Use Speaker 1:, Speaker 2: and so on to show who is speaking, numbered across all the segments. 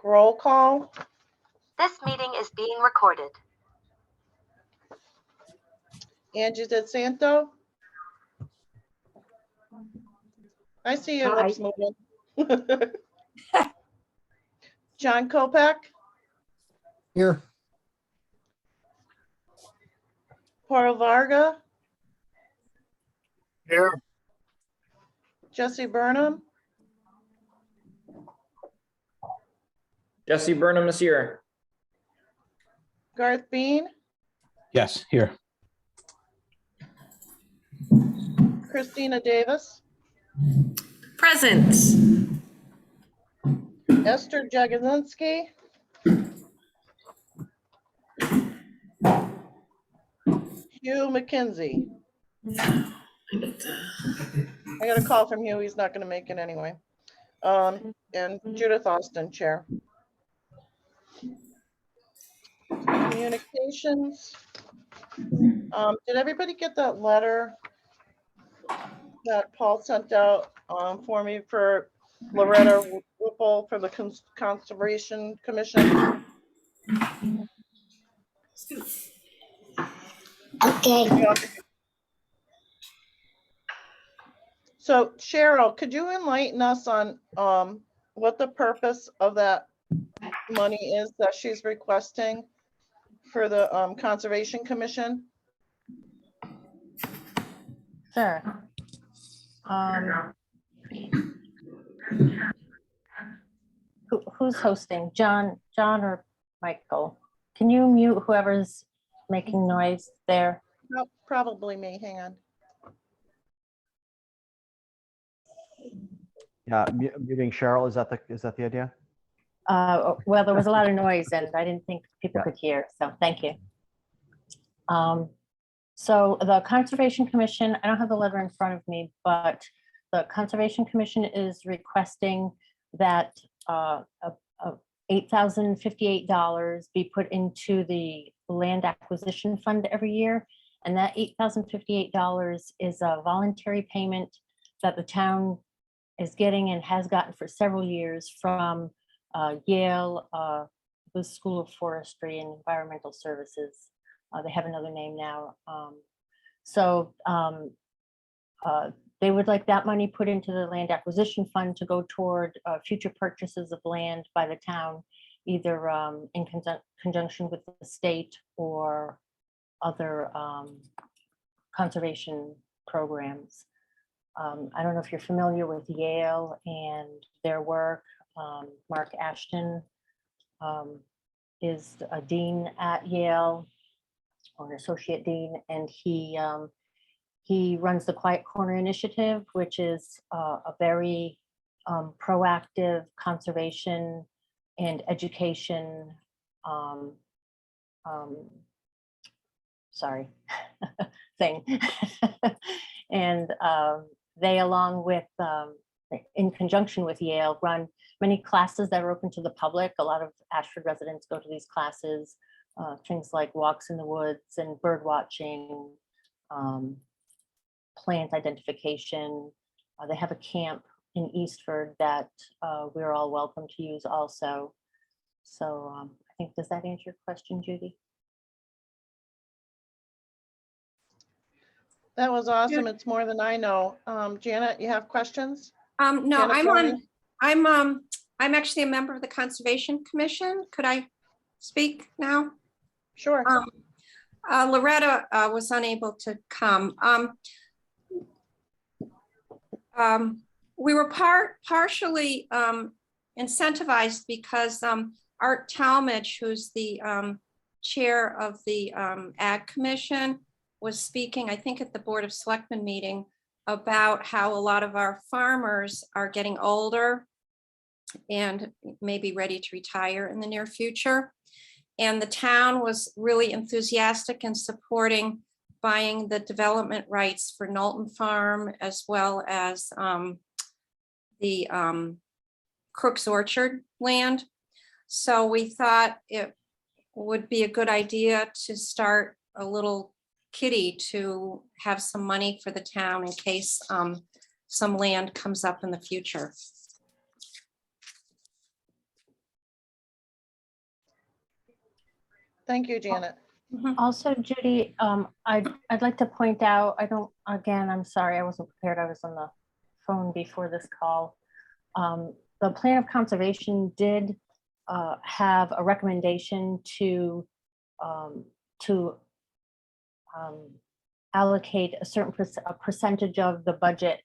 Speaker 1: Roll call.
Speaker 2: This meeting is being recorded.
Speaker 1: Angie DeSanto. I see your
Speaker 3: Hi.
Speaker 1: lips moving. John Kopak,
Speaker 4: Here.
Speaker 1: Paul Varga,
Speaker 4: Here.
Speaker 1: Jesse Burnham,
Speaker 5: Jesse Burnham is here.
Speaker 1: Garth Bean,
Speaker 4: Yes, here.
Speaker 1: Christina Davis,
Speaker 6: Present.
Speaker 1: Esther Jagodzinski, Hugh McKenzie. I got a call from Hugh. He's not going to make it anyway. And Judith Austin, Chair. Communications. Did everybody get that letter that Paul sent out for me for Loretta Whipple for the Conservation Commission?
Speaker 3: Okay.
Speaker 1: So Cheryl, could you enlighten us on what the purpose of that money is that she's requesting for the Conservation Commission?
Speaker 7: Sure. Who's hosting? John or Michael? Can you mute whoever's making noise there?
Speaker 1: No, probably me. Hang on.
Speaker 8: Yeah, muting Cheryl, is that the idea?
Speaker 7: Well, there was a lot of noise and I didn't think people
Speaker 8: Yeah.
Speaker 7: could hear, so thank you. So the Conservation Commission, I don't have the letter in front of me, but the Conservation Commission is requesting that $8,058 be put into the land acquisition fund every year. And that $8,058 is a voluntary payment that the town is getting and has gotten for several years from Yale, the School of Forestry and Environmental Services. They have another name now. They would like that money put into the land acquisition fund to go toward future purchases of land by the town, either in conjunction with the state or other conservation programs. I don't know if you're familiar with Yale and their work. Mark Ashton is a dean at Yale, or an associate dean, and he runs the Quiet Corner Initiative, which is a very proactive conservation and education thing. And they, along with, in conjunction with Yale, run many classes that are open to the public. A lot of Ashford residents go to these classes, things like walks in the woods and bird watching, plant identification. They have a camp in Eastford that we're all welcome to use also. So I think, does that answer your question, Judy?
Speaker 1: That was awesome. It's more than I know. Janet, you have questions?
Speaker 6: No,
Speaker 1: Janet
Speaker 6: I'm actually a member of the Conservation Commission. Could I speak now?
Speaker 1: Sure.
Speaker 6: Loretta was unable to come. We were partially incentivized because Art Talmadge, who's the chair of the Ag Commission, was speaking, I think, at the Board of Selectmen meeting about how a lot of our farmers are getting older and maybe ready to retire in the near future. And the town was really enthusiastic in supporting buying the development rights for Knowlton Farm, as well as the Crook's Orchard land. So we thought it would be a good idea to start a little kitty to have some money for the town in case some land comes up in the future.
Speaker 1: Thank you, Janet.
Speaker 6: Mhm.
Speaker 7: Also, Judy, I'd like to point out, again, I'm sorry, I wasn't prepared. I was on the phone before this call. The plan of conservation did have a recommendation to allocate a certain percentage of the budget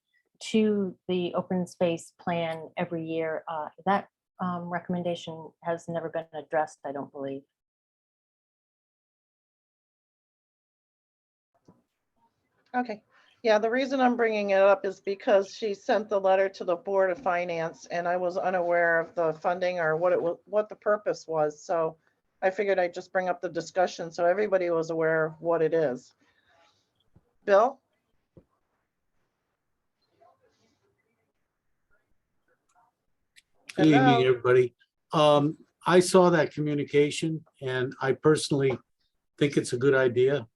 Speaker 7: to the open space plan every year. That recommendation has never been addressed, I don't believe.
Speaker 1: Okay. Yeah, the reason I'm bringing it up is because she sent the letter to the Board of Finance and I was unaware of the funding or what the purpose was. So I figured I'd just bring up the discussion so everybody was aware of what it is. Bill?
Speaker 3: Good evening,
Speaker 1: Hello?
Speaker 3: everybody. I saw that communication and I personally think it's a good idea.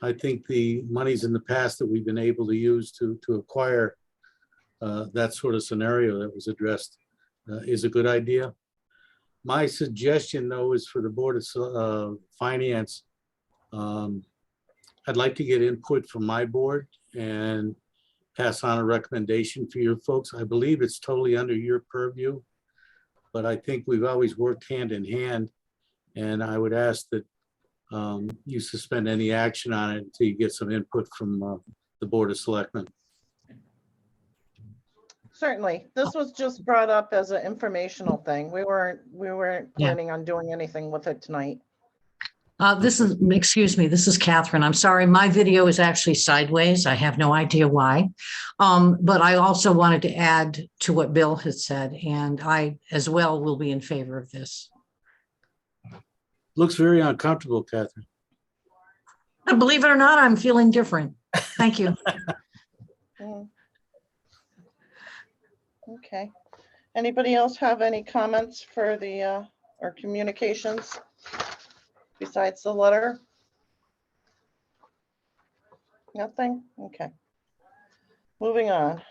Speaker 3: I think the monies in the past that we've been able to use to acquire that sort of scenario that was addressed is a good idea. My suggestion, though, is for the Board of Finance. I'd like to get input from my board and pass on a recommendation for your folks. I believe it's totally under your purview, but I think we've always worked hand in hand. And I would ask that you suspend any action on it until you get some input from the Board of Selectmen.
Speaker 1: Certainly. This was just brought up as an informational thing. We weren't
Speaker 5: Yeah.
Speaker 1: planning on doing anything with it tonight.
Speaker 5: Excuse me, this is Catherine. I'm sorry, my video is actually sideways. I have no idea why. But I also wanted to add to what Bill has said, and I as well will be in favor of this.
Speaker 3: Looks very uncomfortable, Catherine.
Speaker 5: And believe it or not, I'm feeling different. Thank you.
Speaker 1: Mm. Okay. Anybody else have any comments for the, or communications besides the letter? Nothing? Okay. Moving on.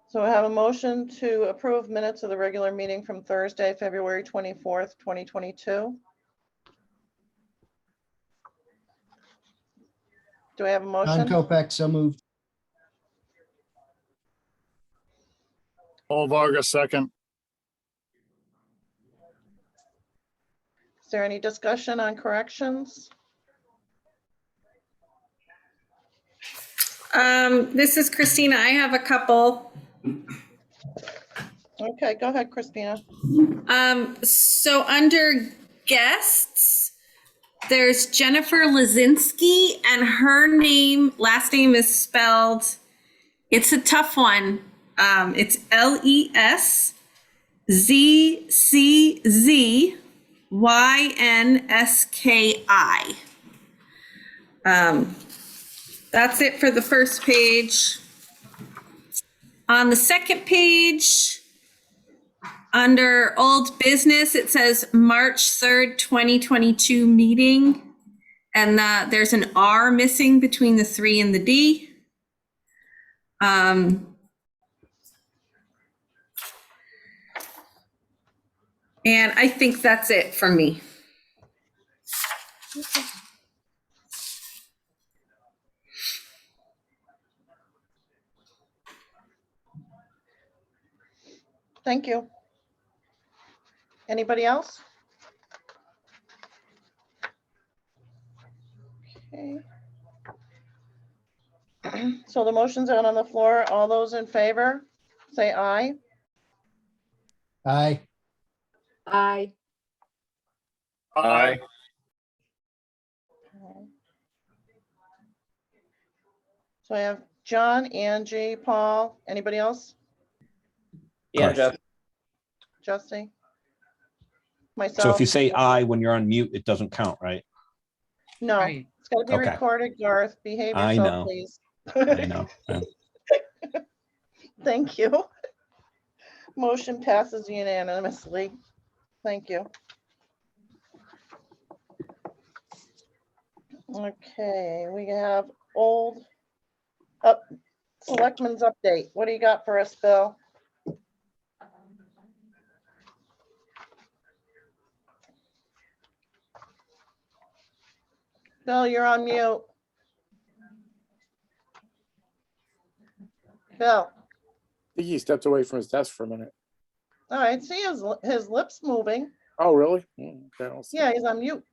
Speaker 1: So I have a motion to approve minutes of the regular meeting from Thursday, February 24th, 2022. Do I have a
Speaker 4: John
Speaker 1: motion?
Speaker 4: Kopeck, so moved.
Speaker 9: Paul Varga, second.
Speaker 1: Is there any discussion on corrections?
Speaker 10: This is Christina. I have a couple.
Speaker 1: Okay, go ahead, Christina.
Speaker 10: So under guests, there's Jennifer Lazinski, and her last name is spelled, it's a tough one. It's LESZZYNSKI. That's it for the first page. On the second page, under old business, it says March 3rd, 2022 meeting. And there's an R missing between the 3 and the D. And I think that's it for me.
Speaker 1: Thank you. Anybody else? Okay. So the motion's out on the floor. All those in favor, say aye.
Speaker 4: Aye.
Speaker 9: Aye.
Speaker 1: So I have John, Angie, Paul, anybody else?
Speaker 11: Yeah, Jeff.
Speaker 1: Jesse?
Speaker 11: So
Speaker 1: Myself?
Speaker 11: if you say aye when you're on mute, it doesn't count, right?
Speaker 1: No,
Speaker 5: Right.
Speaker 1: it's gotta be
Speaker 11: Okay.
Speaker 1: recorded, Garth. Behave
Speaker 11: I
Speaker 1: yourself,
Speaker 11: know.
Speaker 1: please.
Speaker 11: I know.
Speaker 1: Thank you. Motion passes unanimously. Thank you. Okay, we have Selectmen's update. What do you got for us, Bill? Bill, you're on mute. Bill,
Speaker 9: I think he stepped away from his desk for a minute.
Speaker 1: all right, see his lips moving.
Speaker 9: Oh, really? Okay, I'll see.
Speaker 1: Yeah, he's on mute.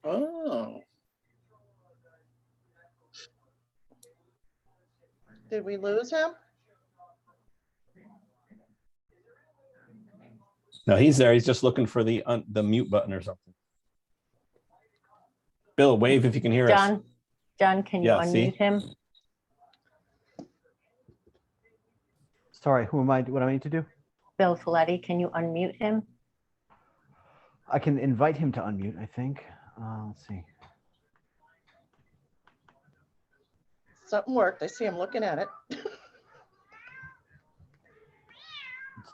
Speaker 9: Oh,
Speaker 1: Did we lose him?
Speaker 11: No, he's there. He's just looking for the mute button or something. Bill, wave if you can hear us.
Speaker 7: John, can you
Speaker 11: Yeah, see?
Speaker 7: unmute him?
Speaker 8: Sorry, who am I? What do I need to do?
Speaker 7: Bill Folletti, can you unmute him?
Speaker 8: I can invite him to unmute, I think. Let's see.
Speaker 1: Something worked. I see him looking at it.
Speaker 8: Let's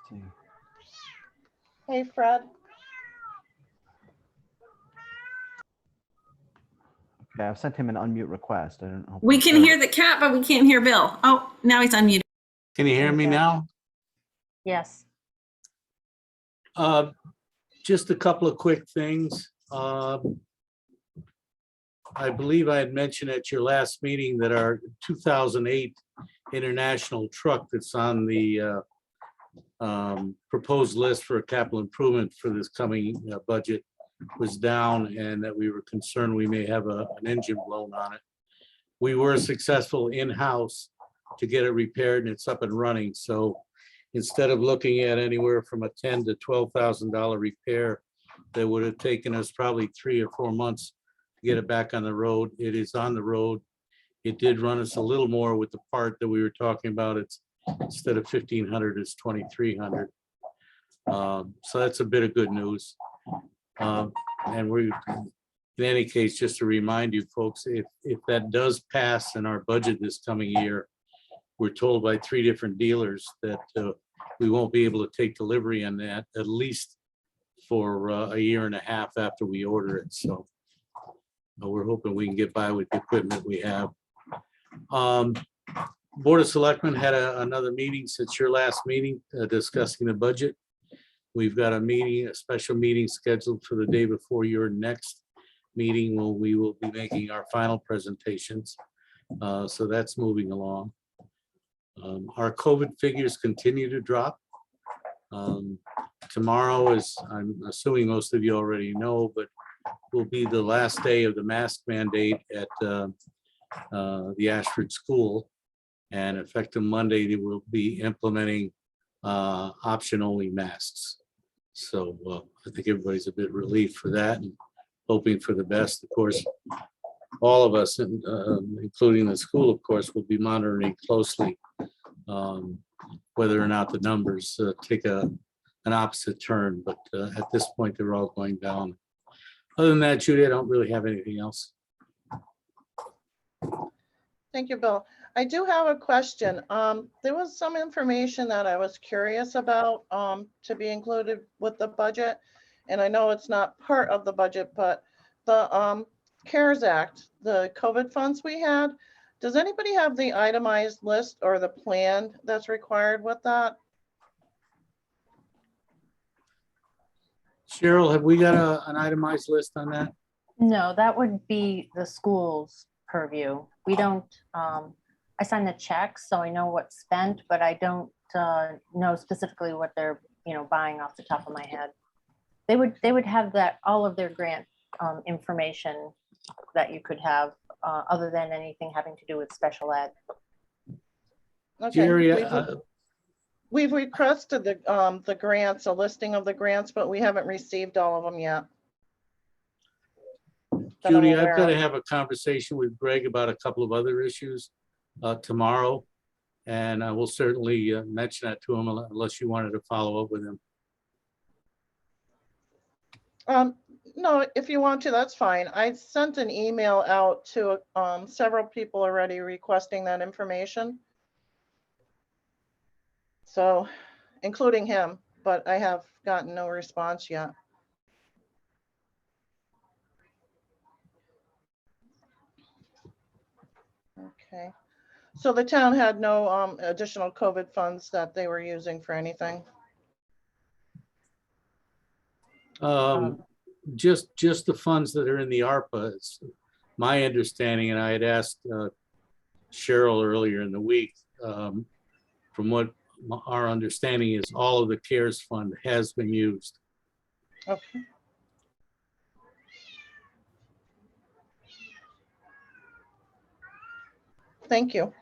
Speaker 8: see.
Speaker 1: Hey, Fred.
Speaker 8: Okay, I've sent him an unmute request. I don't know.
Speaker 10: We can hear the cat, but we can't hear Bill. Oh, now he's unmuted.
Speaker 3: Can you hear me now?
Speaker 7: Yes.
Speaker 3: Just a couple of quick things. I believe I had mentioned at your last meeting that our 2008 international truck that's on the proposed list for a capital improvement for this coming budget was down, and that we were concerned we may have an engine blown on it. We were successful in-house to get it repaired, and it's up and running. So instead of looking at anywhere from a $10,000 to $12,000 repair, that would have taken us probably 3 or 4 months to get it back on the road. It is on the road. It did run us a little more with the part that we were talking about. It's instead of 1,500, it's 2,300. So that's a bit of good news. And we, in any case, just to remind you folks, if that does pass in our budget this coming year, we're told by 3 different dealers that we won't be able to take delivery on that at least for a year and a half after we order it. So we're hoping we can get by with the equipment we have. Board of Selectmen had another meeting since your last meeting discussing the budget. We've got a special meeting scheduled for the day before your next meeting, when we will be making our final presentations. So that's moving along. Our COVID figures continue to drop. Tomorrow is, I'm assuming most of you already know, but will be the last day of the mask mandate at the Ashford School. And effective Monday, they will be implementing option-only masks. So I think everybody's a bit relieved for that and hoping for the best. Of course, all of us, including the school, of course, will be monitoring closely whether or not the numbers take an opposite turn. But at this point, they're all going down. Other than that, Judy, I don't really have anything else.
Speaker 1: Thank you, Bill. I do have a question. There was some information that I was curious about to be included with the budget. And I know it's not part of the budget, but the CARES Act, the COVID funds we had, does anybody have the itemized list or the plan that's required with that?
Speaker 3: Cheryl, have we got an itemized list on that?
Speaker 7: No, that would be the school's purview. We don't, I sign the checks, so I know what's spent, but I don't know specifically what they're, buying off the top of my head. They would have that, all of their grant information that you could have, other than anything having to do with special ed.
Speaker 1: Okay.
Speaker 3: Jerry,
Speaker 1: We've requested the grants, a listing of the grants, but we haven't received all of them yet. that I'm
Speaker 3: Judy,
Speaker 1: aware
Speaker 3: I've got to
Speaker 1: of.
Speaker 3: have a conversation with Greg about a couple of other issues tomorrow. And I will certainly mention that to him unless you wanted to follow up with him.
Speaker 1: No, if you want to, that's fine. I sent an email out to several people already requesting that information. So, including him, but I have gotten no response yet. Okay. So the town had no additional COVID funds that they were using for anything?
Speaker 3: just the funds that are in the ARPA, it's my understanding, and I had asked Cheryl earlier in the week, from what our understanding is, all of the CARES fund has been used.
Speaker 1: Okay. Thank you.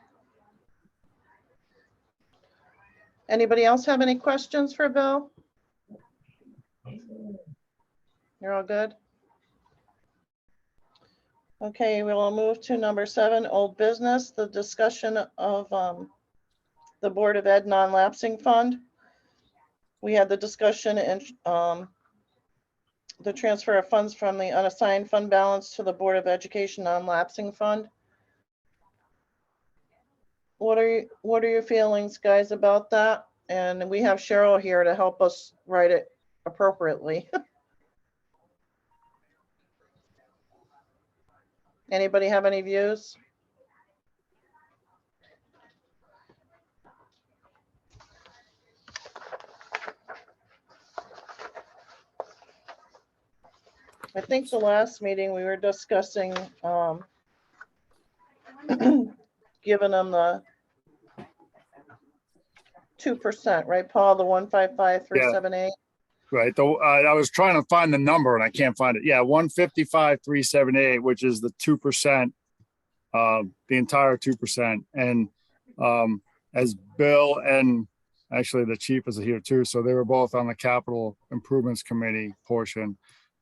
Speaker 1: Anybody else have any questions for Bill? You're all good? Okay, we will move to number 7, old business, the discussion of the Board of Ed non-lapsing fund. We had the discussion and the transfer of funds from the unassigned fund balance to the Board of Education non-lapsing fund. What are your feelings, guys, about that? And we have Cheryl here to help us write it appropriately. Anybody have any views? I think the last meeting we were discussing giving them the 2%, right, Paul? The 155,378.
Speaker 12: Right. Though I was trying to find the number and I can't find it. Yeah, 155,378, which is the 2%, the entire 2%. And as Bill and actually the chief is here too, so they were both on the capital improvements committee portion.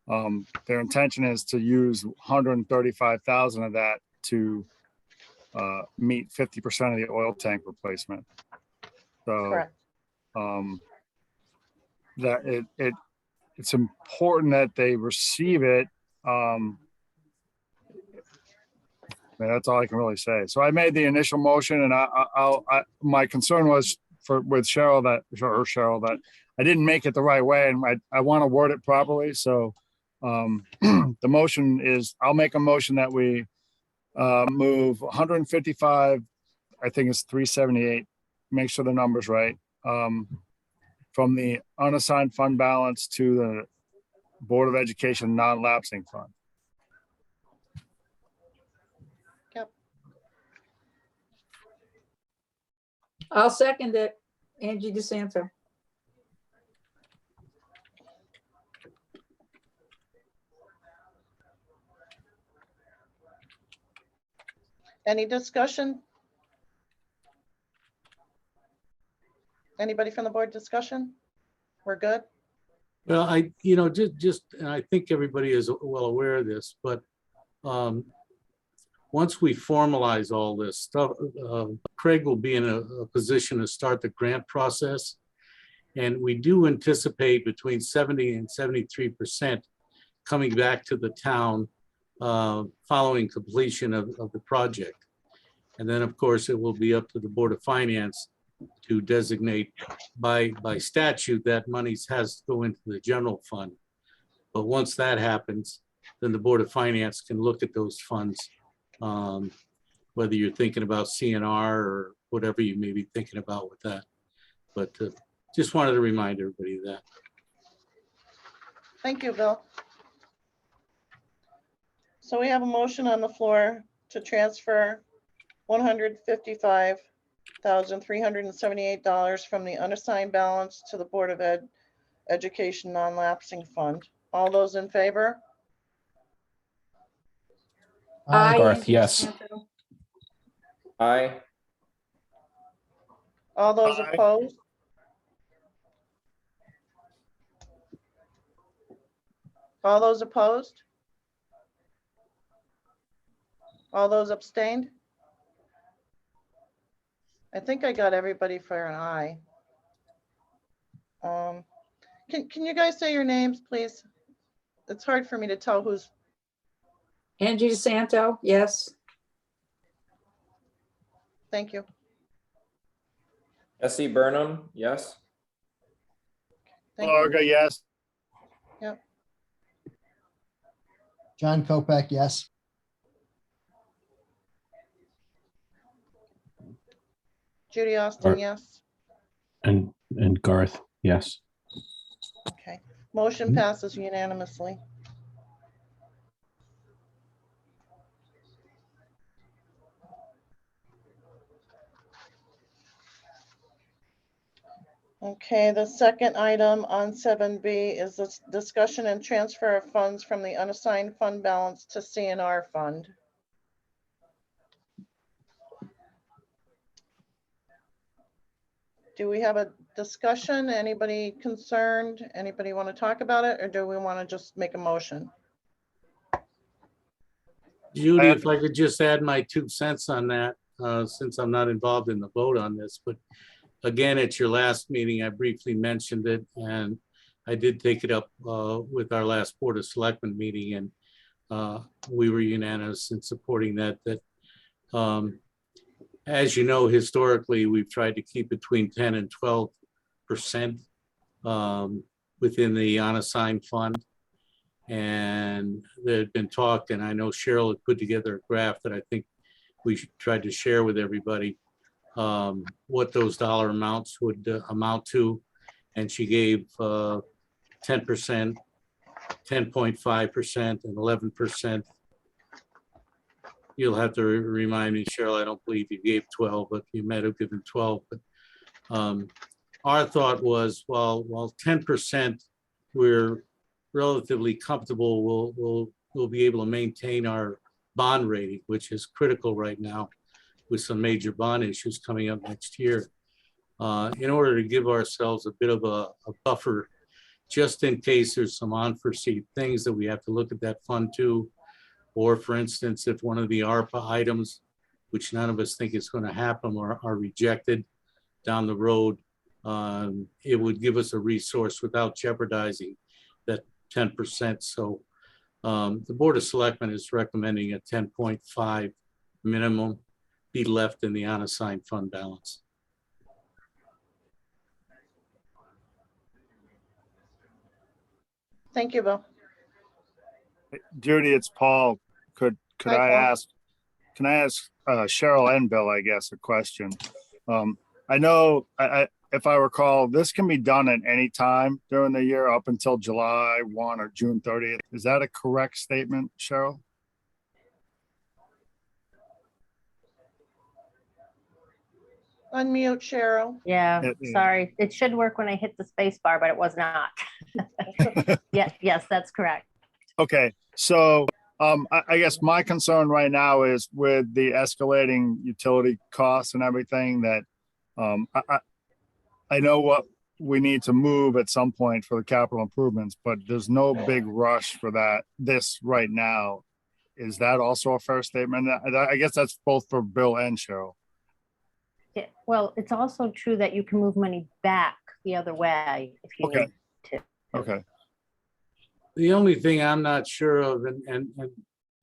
Speaker 12: Their intention is to use 135,000 of that to meet 50% of the oil tank replacement. So
Speaker 1: Correct.
Speaker 12: that it's important that they receive it. That's all I can really say. So I made the initial motion, and my concern was with Cheryl that I didn't make it the right way, and I want to word it properly. So the motion is, I'll make a motion that we move 155, I think it's 378, make sure the number's right, from the unassigned fund balance to the Board of Education non-lapsing fund.
Speaker 1: Yep.
Speaker 13: I'll second it. Angie DeSanto.
Speaker 1: Any discussion? Anybody from the board discussion? We're good?
Speaker 3: Well, and I think everybody is well aware of this, but once we formalize all this stuff, Craig will be in a position to start the grant process. And we do anticipate between 70 and 73% coming back to the town following completion of the project. And then, of course, it will be up to the Board of Finance to designate by statute that monies has to go into the general fund. But once that happens, then the Board of Finance can look at those funds, whether you're thinking about CNR or whatever you may be thinking about with that. But just wanted to remind everybody of that.
Speaker 1: Thank you, Bill. So we have a motion on the floor to transfer $155,378 from the unassigned balance to the Board of Education non-lapsing fund. All those in favor?
Speaker 13: Aye.
Speaker 4: Garth,
Speaker 13: Angie
Speaker 4: yes.
Speaker 13: DeSanto.
Speaker 9: Aye.
Speaker 1: All those
Speaker 12: Aye.
Speaker 1: opposed? All those opposed? All those abstained? I think I got everybody for an aye. Can you guys say your names, please? It's hard for me to tell who's.
Speaker 13: Angie DeSanto, yes.
Speaker 1: Thank you.
Speaker 9: S.E. Burnham, yes.
Speaker 1: Thank you.
Speaker 12: Olga, yes.
Speaker 1: Yep.
Speaker 4: John Kopak, yes.
Speaker 1: Judy Austin, yes.
Speaker 11: And Garth, yes.
Speaker 1: Okay. Motion passes unanimously. Okay, the second item on 7B is this discussion and transfer of funds from the unassigned fund balance to CNR fund. Do we have a discussion? Anybody concerned? Anybody want to talk about it, or do we want to just make a motion?
Speaker 3: Judy, if I could just add my 2 cents on that, since I'm not involved in the vote on this, but again, at your last meeting, I briefly mentioned it, and I did take it up with our last Board of Selectmen meeting, and we were unanimous in supporting that. As you know, historically, we've tried to keep between 10 and 12% within the unassigned fund. And there had been talk, and I know Cheryl had put together a graph that I think we tried to share with everybody, what those dollar amounts would amount to. And she gave 10%, 10.5%, and 11%. You'll have to remind me, Cheryl, I don't believe you gave 12, but you might have given 12. But our thought was, well, 10%, we're relatively comfortable. We'll be able to maintain our bond rating, which is critical right now with some major bond issues coming up next year. In order to give ourselves a bit of a buffer, just in case there's some unforeseen things that we have to look at that fund too. Or for instance, if one of the ARPA items, which none of us think is going to happen, are rejected down the road, it would give us a resource without jeopardizing that 10%. So the Board of Selectmen is recommending a 10.5 minimum be left in the unassigned fund balance.
Speaker 1: Thank you, Bill.
Speaker 12: Judy, it's Paul. Could
Speaker 1: Hi,
Speaker 12: I
Speaker 1: Paul.
Speaker 12: ask, can I ask Cheryl and Bill, I guess, a question? I know, if I recall, this can be done at any time during the year up until July 1 or June 30th. Is that a correct statement, Cheryl?
Speaker 1: Unmute, Cheryl.
Speaker 7: Yeah, sorry. It should work when I hit the space bar, but it was not. Yes, that's correct.
Speaker 12: Okay, so I guess my concern right now is with the escalating utility costs and everything that I know what we need to move at some point for the capital improvements, but there's no big rush for this right now. Is that also a fair statement? I guess that's both for Bill and Cheryl.
Speaker 7: Yeah, well, it's also true that you can move money back the other way if you need to.
Speaker 12: Okay.
Speaker 3: The only thing I'm not sure of, and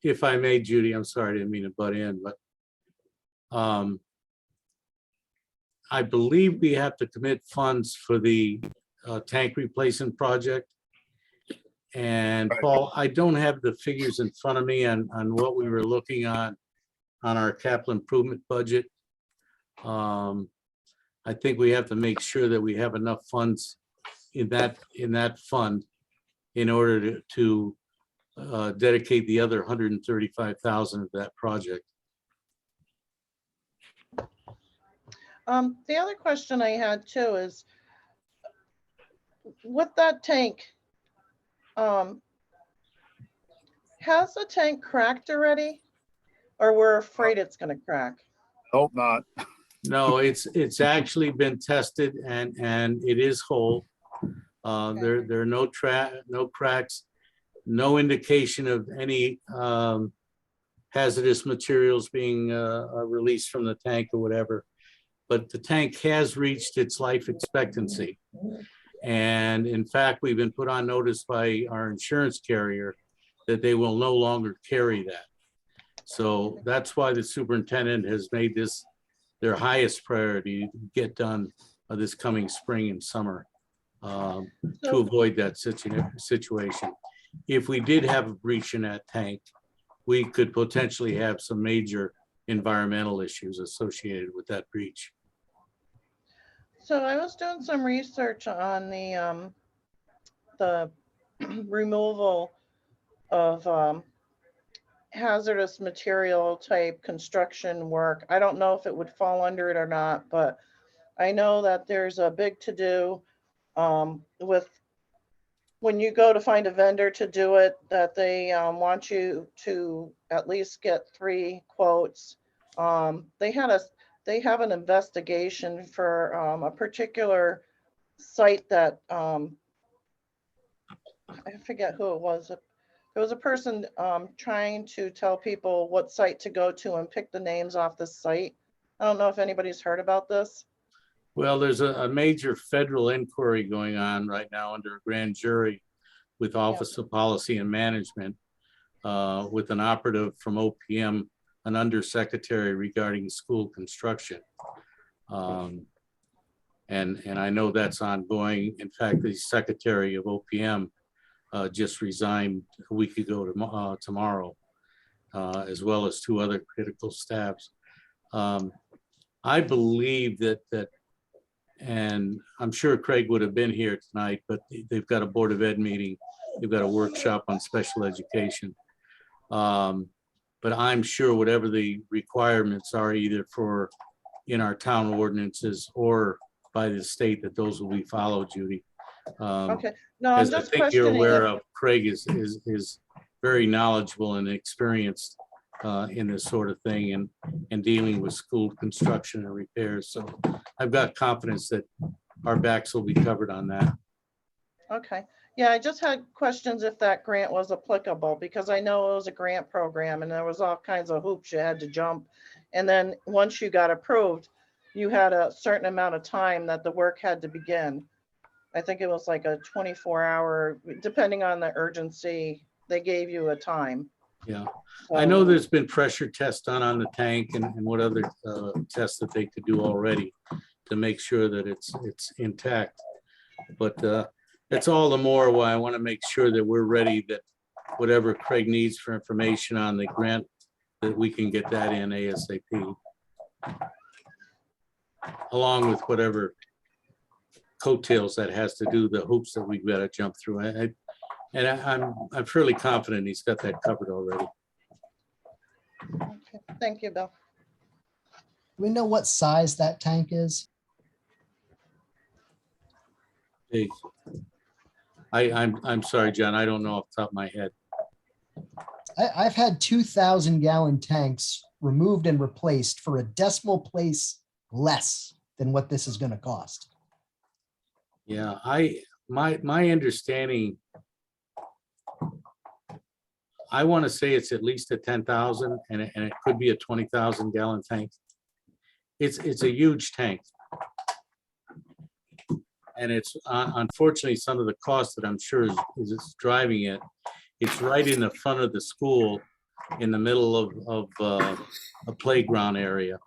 Speaker 3: if I may, Judy, I'm sorry, I didn't mean to butt in, but I believe we have to commit funds for the tank replacement project. And Paul, I don't have the figures in front of me on what we were looking on our capital improvement budget. I think we have to make sure that we have enough funds in that fund in order to dedicate the other 135,000 of that project.
Speaker 1: The other question I had too is, with that tank, has the tank cracked already? Or we're afraid it's gonna crack?
Speaker 12: Hope not.
Speaker 3: No, it's actually been tested and it is whole. There are no cracks, no indication of any hazardous materials being released from the tank or whatever. But the tank has reached its life expectancy. And in fact, we've been put on notice by our insurance carrier that they will no longer carry that. So that's why the superintendent has made this their highest priority to get done this coming spring and summer to avoid that situation. If we did have a breach in that tank, we could potentially have some major environmental issues associated with that breach.
Speaker 1: So I was doing some research on the removal of hazardous material type construction work. I don't know if it would fall under it or not, but I know that there's a big to-do with when you go to find a vendor to do it, that they want you to at least get 3 quotes. They have an investigation for a particular site that I forget who it was. There was a person trying to tell people what site to go to and pick the names off the site. I don't know if anybody's heard about this.
Speaker 3: Well, there's a major federal inquiry going on right now under a grand jury with Office of Policy and Management, with an operative from OPM, an undersecretary regarding school construction. And I know that's ongoing. In fact, the secretary of OPM just resigned a week ago tomorrow, as well as 2 other critical staffs. I believe that, and I'm sure Craig would have been here tonight, but they've got a Board of Ed meeting. They've got a workshop on special education. But I'm sure whatever the requirements are, either for in our town ordinances or by the state, that those will be followed, Judy.
Speaker 1: Okay, no, I'm
Speaker 3: As I
Speaker 1: just
Speaker 3: think you're
Speaker 1: questioning
Speaker 3: aware
Speaker 1: if,
Speaker 3: of, Craig is very knowledgeable and experienced in this sort of thing and dealing with school construction and repairs. So I've got confidence that our backs will be covered on that.
Speaker 1: okay. Yeah, I just had questions if that grant was applicable, because I know it was a grant program and there was all kinds of hoops you had to jump. And then once you got approved, you had a certain amount of time that the work had to begin. I think it was like a 24-hour, depending on the urgency, they gave you a time.
Speaker 3: Yeah, I know there's been pressure tests done on the tank and what other tests that they could do already to make sure that it's intact. But it's all the more why I want to make sure that we're ready, that whatever Craig needs for information on the grant, that we can get that in ASAP. Along with whatever coattails that has to do, the hoops that we've got to jump through. I'm fairly confident he's got that covered already.
Speaker 1: Okay, thank you, Bill.
Speaker 4: Do we know what size that tank is?
Speaker 3: Big. I'm sorry, John, I don't know off the top of my head.
Speaker 4: I've had 2,000 gallon tanks removed and replaced for a decimal place less than what this is going to cost.
Speaker 3: Yeah, my understanding, I want to say it's at least a 10,000 and it could be a 20,000 gallon tank. It's a huge tank. And it's unfortunately some of the cost that I'm sure is driving it. It's right in the front of the school in the middle of a playground area,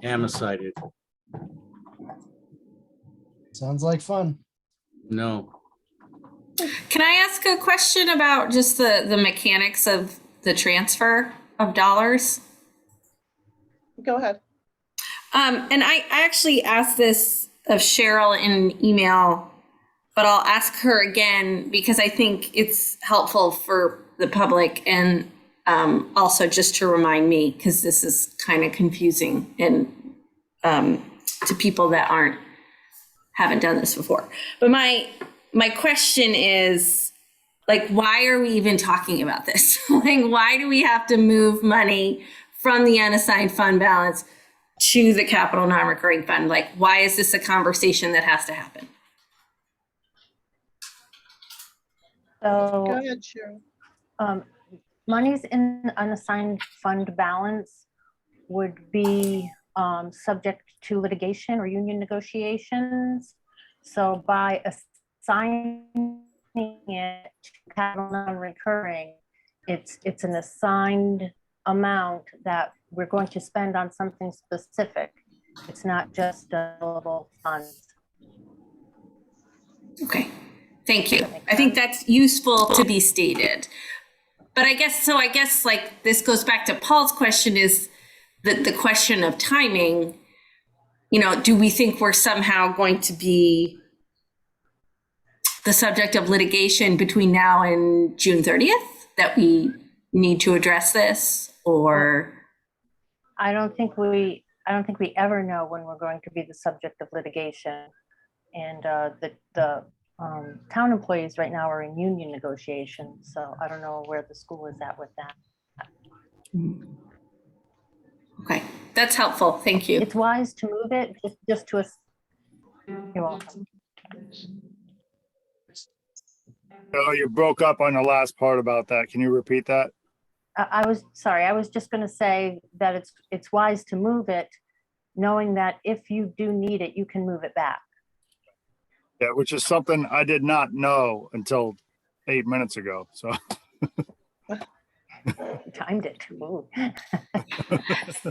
Speaker 3: amosited.
Speaker 4: Sounds like fun.
Speaker 3: No.
Speaker 10: Can I ask a question about just the mechanics of the transfer of dollars?
Speaker 1: Go ahead.
Speaker 10: And I actually asked this of Cheryl in an email, but I'll ask her again because I think it's helpful for the public and also just to remind me, because this is kind of confusing and to people that haven't done this before. But my question is, like, why are we even talking about this? Like, why do we have to move money from the unassigned fund balance to the capital non-recurring fund? Like, why is this a conversation that has to happen?
Speaker 1: Go
Speaker 7: So
Speaker 1: ahead, Cheryl.
Speaker 7: monies in the unassigned fund balance would be subject to litigation or union negotiations. So by assigning it to capital non-recurring, it's an assigned amount that we're going to spend on something specific. It's not just available funds.
Speaker 10: Okay, thank you. I think that's useful to be stated. But I guess like this goes back to Paul's question, is the question of timing. You know, do we think we're somehow going to be the subject of litigation between now and June 30th that we need to address this? Or
Speaker 7: I don't think we I don't think we ever know when we're going to be the subject of litigation. And the town employees right now are in union negotiations, so I don't know where the school is at with that.
Speaker 10: Okay, that's helpful. Thank you.
Speaker 7: It's wise to move it just to us. You're welcome.
Speaker 12: Oh, you broke up on the last part about that. Can you repeat that?
Speaker 7: I was sorry. I was just going to say that it's wise to move it, knowing that if you do need it, you can move it back.
Speaker 12: Yeah, which is something I did not know until 8 minutes ago. So
Speaker 7: Timed it. Ooh.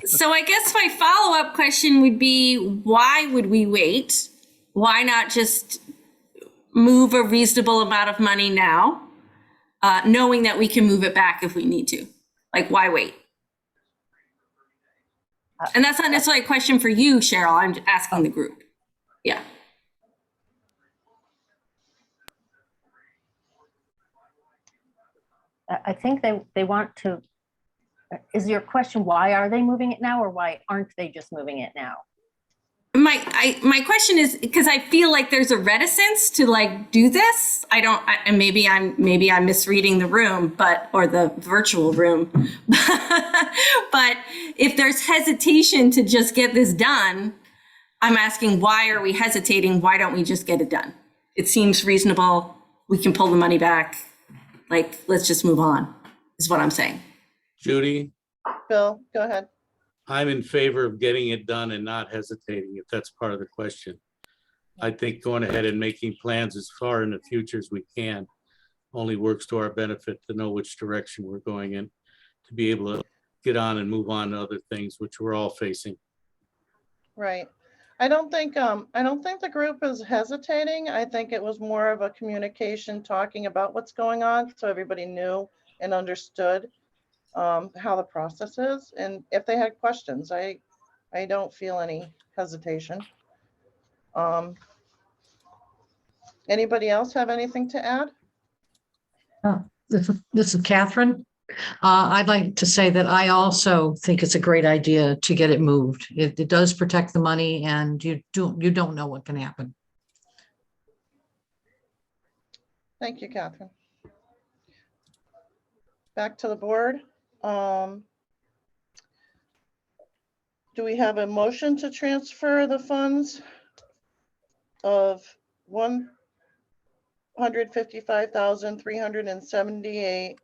Speaker 10: So I guess my follow-up question would be, why would we wait? Why not just move a reasonable amount of money now, knowing that we can move it back if we need to? Like, why wait? And that's not necessarily a question for you, Cheryl. I'm asking the group. Yeah.
Speaker 7: I think they want to. Is your question, why are they moving it now, or why aren't they just moving it now?
Speaker 10: My question is because I feel like there's a reticence to like do this. And maybe I'm misreading the room, or the virtual room. But if there's hesitation to just get this done, I'm asking, why are we hesitating? Why don't we just get it done? It seems reasonable. We can pull the money back. Like, let's just move on, is what I'm saying.
Speaker 3: Judy,
Speaker 1: Bill, go ahead.
Speaker 3: I'm in favor of getting it done and not hesitating, if that's part of the question. I think going ahead and making plans as far in the future as we can only works to our benefit to know which direction we're going in, to be able to get on and move on to other things, which we're all facing.
Speaker 1: Right. I don't think the group is hesitating. I think it was more of a communication talking about what's going on, so everybody knew and understood how the process is. And if they had questions, I don't feel any hesitation. Anybody else have anything to add?
Speaker 5: This is Catherine. I'd like to say that I also think it's a great idea to get it moved. It does protect the money, and you don't know what can happen.
Speaker 1: Thank you, Catherine. Back to the board. Do we have a motion to transfer the funds of $155,378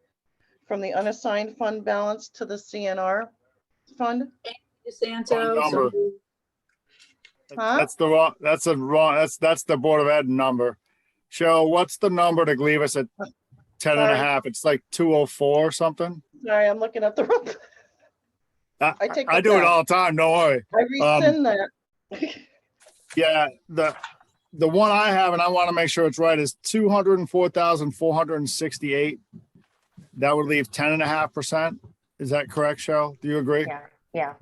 Speaker 1: from the unassigned fund balance to the CNR fund?
Speaker 13: DeSanto,
Speaker 12: number.
Speaker 13: so moved.
Speaker 1: Huh?
Speaker 12: That's the Board of Ed number. Cheryl, what's the number to leave us at 10 and a half? It's like 204 or something.
Speaker 1: Sorry, I'm looking at the wrong. I take
Speaker 12: I
Speaker 1: that
Speaker 12: do it
Speaker 1: back.
Speaker 12: all the time. Don't worry.
Speaker 1: I rescind that.
Speaker 12: Yeah, the one I have, and I want to make sure it's right, is 204,468. That would leave 10.5%. Is that correct, Cheryl? Do you agree?
Speaker 7: Yeah.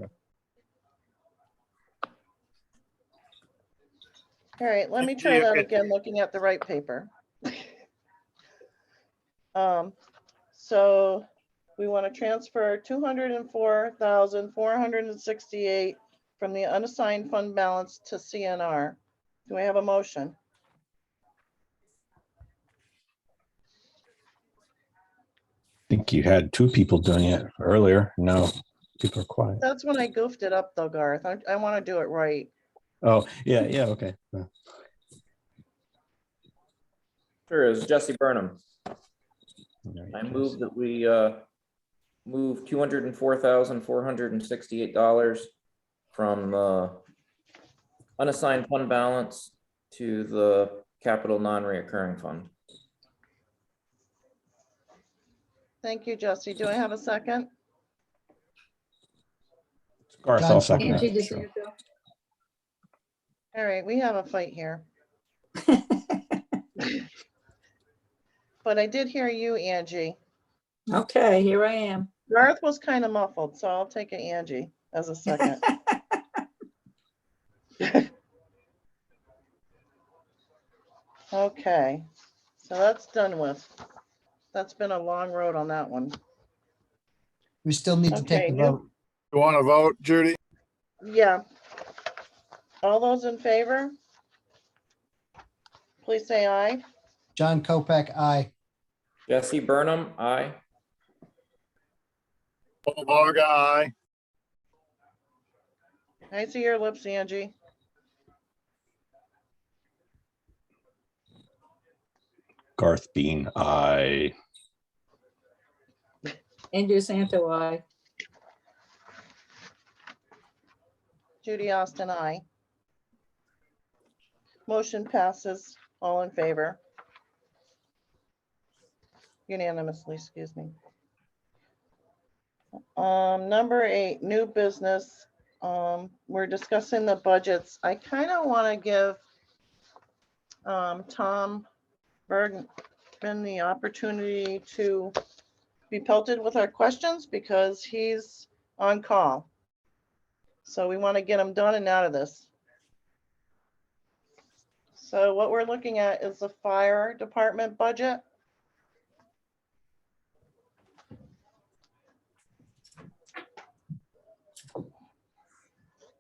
Speaker 1: All right, let me try that again, looking at the right paper. So we want to transfer 204,468 from the unassigned fund balance to CNR. Do we have a motion?
Speaker 11: I think you had two people doing it earlier. No, people are quiet.
Speaker 1: That's when I goofed it up though, Garth. I want to do it right.
Speaker 11: Oh, yeah, okay.
Speaker 9: Sure, is Jesse Burnham.
Speaker 11: There you
Speaker 9: I
Speaker 11: go.
Speaker 9: move that we move $204,468 from the unassigned fund balance to the capital non-reoccurring fund.
Speaker 1: Thank you, Jesse. Do I have a second?
Speaker 11: Garth, I'll second
Speaker 13: Angie
Speaker 11: that. Sure.
Speaker 13: DeSanto.
Speaker 1: All right, we have a fight here. But I did hear you, Angie.
Speaker 13: Okay, here I am.
Speaker 1: Garth was kind of muffled, so I'll take it Angie as a second. Okay, so that's done with. That's been a long road on that one.
Speaker 4: We still need to take
Speaker 1: Okay,
Speaker 4: the
Speaker 1: new-
Speaker 4: vote.
Speaker 12: You want to vote, Judy?
Speaker 1: Yeah. All those in favor? Please say aye.
Speaker 4: John Kopak, aye.
Speaker 9: Jesse Burnham, aye.
Speaker 12: Paul Varga, aye.
Speaker 1: I see your lips, Angie.
Speaker 11: Garth Bean, I.
Speaker 13: Andrew Santo, I.
Speaker 1: Judy Austin, aye. Motion passes. All in favor? Unanimously, excuse me. Number 8, new business. We're discussing the budgets. I kind of want to give Tom Bergman the opportunity to be pelted with our questions because he's on call. So we want to get him done and out of this. So what we're looking at is the fire department budget.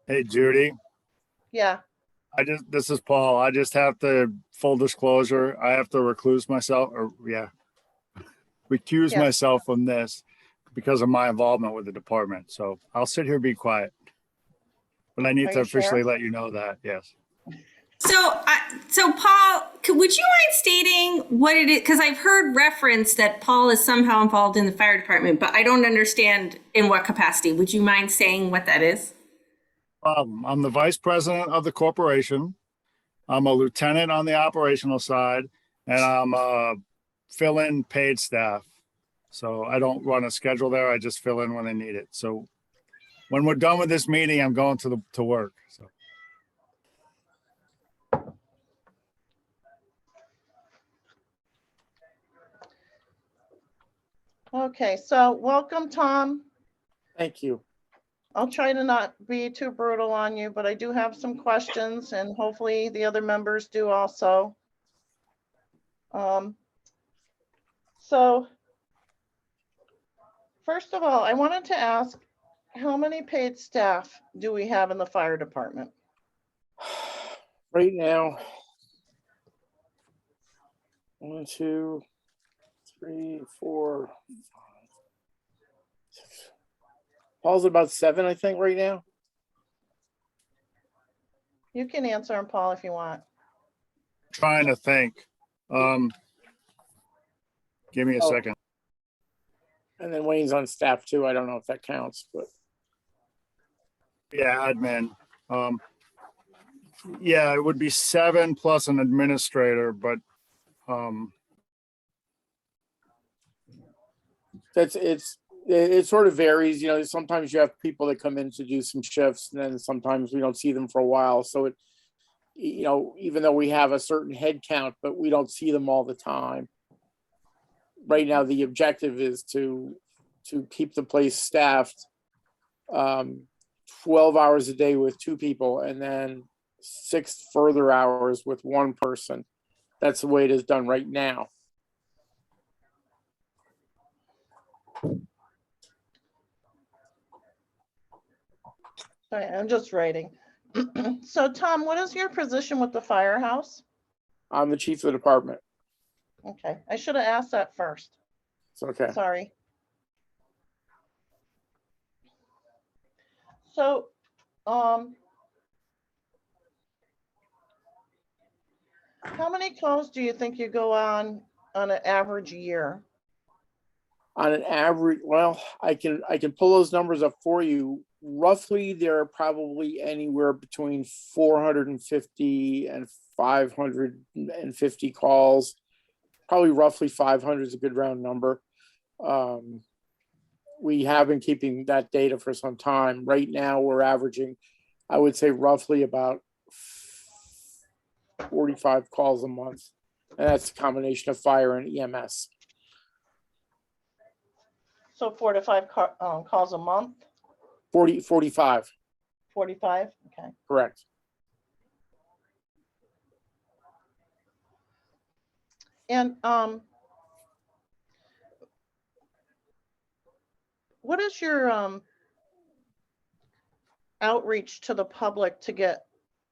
Speaker 12: Hey, Judy.
Speaker 1: Yeah,
Speaker 12: This is Paul. I just have to, full disclosure, I have to recuse myself
Speaker 1: Yeah.
Speaker 12: myself from this because of my involvement with the department. So I'll sit here and be quiet. But I need
Speaker 1: Are
Speaker 12: to
Speaker 1: you
Speaker 12: officially
Speaker 1: sure?
Speaker 12: let you know that, yes.
Speaker 10: So Paul, would you mind stating what it is? Because I've heard reference that Paul is somehow involved in the fire department, but I don't understand in what capacity. Would you mind saying what that is?
Speaker 12: I'm the vice president of the corporation. I'm a lieutenant on the operational side, and I'm a fill-in paid staff. So I don't run a schedule there. I just fill in when I need it. So when we're done with this meeting, I'm going to work. So
Speaker 1: okay, so welcome, Tom.
Speaker 14: Thank you.
Speaker 1: I'll try to not be too brutal on you, but I do have some questions and hopefully the other members do also. So first of all, I wanted to ask, how many paid staff do we have in the fire department?
Speaker 14: Right now, 1, 2, 3, 4, 5, 6. Paul's about 7, I think, right now.
Speaker 1: You can answer them, Paul, if you want.
Speaker 12: trying to think. Give me a second.
Speaker 14: And then Wayne's on staff too. I don't know if that counts, but
Speaker 12: Yeah, admin. Yeah, it would be 7 plus an administrator, but
Speaker 14: it sort of varies. You know, sometimes you have people that come in to do some shifts, and then sometimes we don't see them for a while. So it, you know, even though we have a certain head count, but we don't see them all the time. Right now, the objective is to keep the place staffed 12 hours a day with 2 people, and then 6 further hours with 1 person. That's the way it is done right now.
Speaker 1: Sorry, I'm just writing. So Tom, what is your position with the firehouse?
Speaker 14: I'm the chief of the department.
Speaker 1: Okay, I should have asked that first.
Speaker 14: It's okay.
Speaker 1: Sorry. So, how many calls do you think you go on an average year?
Speaker 14: On an average, well, I can pull those numbers up for you. Roughly, there are probably anywhere between 450 and 550 calls. Probably roughly 500 is a good round number. We have been keeping that data for some time. Right now, we're averaging, I would say, roughly about 45 calls a month. And that's a combination of fire and EMS.
Speaker 1: So 4 to 5 calls a month?
Speaker 14: 45.
Speaker 1: 45, okay.
Speaker 14: Correct.
Speaker 1: And what is your outreach to the public to get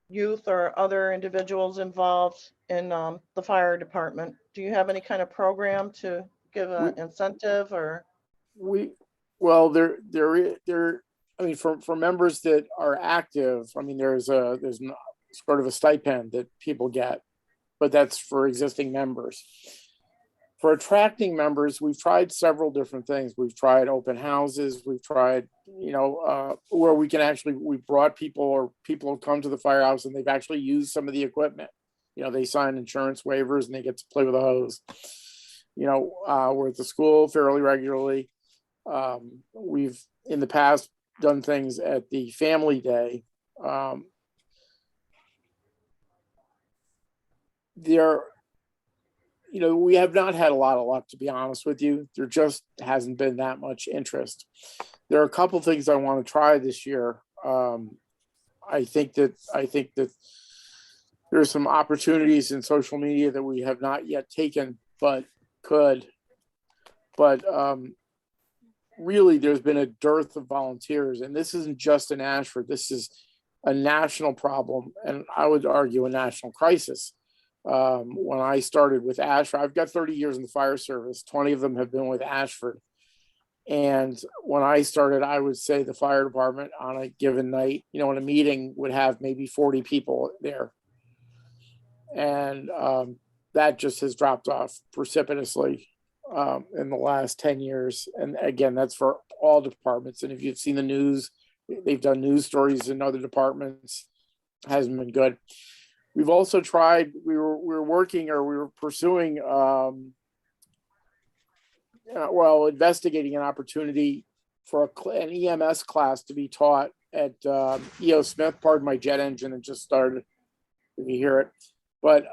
Speaker 1: youth or other individuals involved in the fire department? Do you have any kind of program to give an incentive or?
Speaker 14: Well, I mean, for members that are active, I mean, there's sort of a stipend that people get, but that's for existing members. For attracting members, we've tried several different things. We've tried open houses. We've tried, where we brought people, or people have come to the firehouse and they've actually used some of the equipment. They sign insurance waivers and they get to play with a hose. We're at the school fairly regularly. We've in the past done things at the family day. We have not had a lot of luck, to be honest with you. There just hasn't been that much interest. There are a couple things I want to try this year. I think that there's some opportunities in social media that we have not yet taken, but could. But really, there's been a dearth of volunteers, and this isn't just in Ashford. This is a national problem, and I would argue a national crisis. When I started with Ashford, I've got 30 years in the fire service. 20 of them have been with Ashford. And when I started, I would say the fire department on a given night, in a meeting would have maybe 40 people there. And that just has dropped off precipitously in the last 10 years. And again, that's for all departments. And if you've seen the news, they've done news stories in other departments. It hasn't been good. We've also tried, we were pursuing, investigating an opportunity for an EMS class to be taught at E.O. Smith. Pardon my jet engine, it just started, if you hear it. But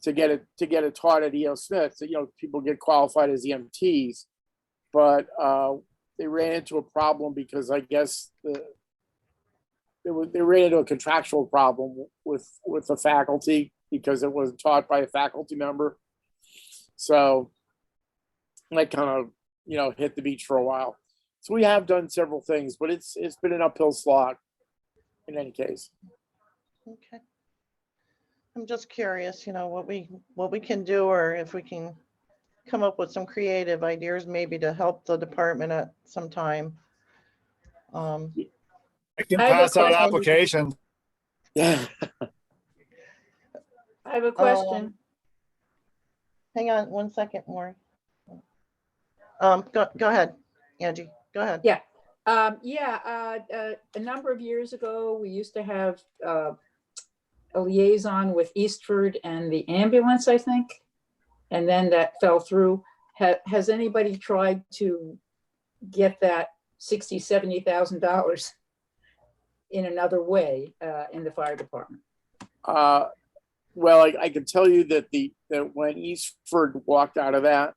Speaker 14: to get it taught at E.O. Smith, so, people get qualified as EMTs, but they ran into a problem because I guess they ran into a contractual problem with the faculty because it wasn't taught by a faculty member. So that kind of, hit the beach for a while. So we have done several things, but it's been an uphill slog in any case.
Speaker 1: Okay. I'm just curious, what we can do, or if we can come up with some creative ideas maybe to help the department at some time.
Speaker 12: I can
Speaker 13: I have a
Speaker 12: pass out
Speaker 13: question.
Speaker 12: applications.
Speaker 14: Yeah.
Speaker 13: I have a question.
Speaker 1: Hang on one second, Maureen. Go ahead, Angie. Go ahead.
Speaker 13: Yeah. A number of years ago, we used to have a liaison with Eastford and the ambulance, I think. And then that fell through. Has anybody tried to get that $60,000, $70,000 in another way in the fire department?
Speaker 14: Well, I can tell you that when Eastford walked out of that,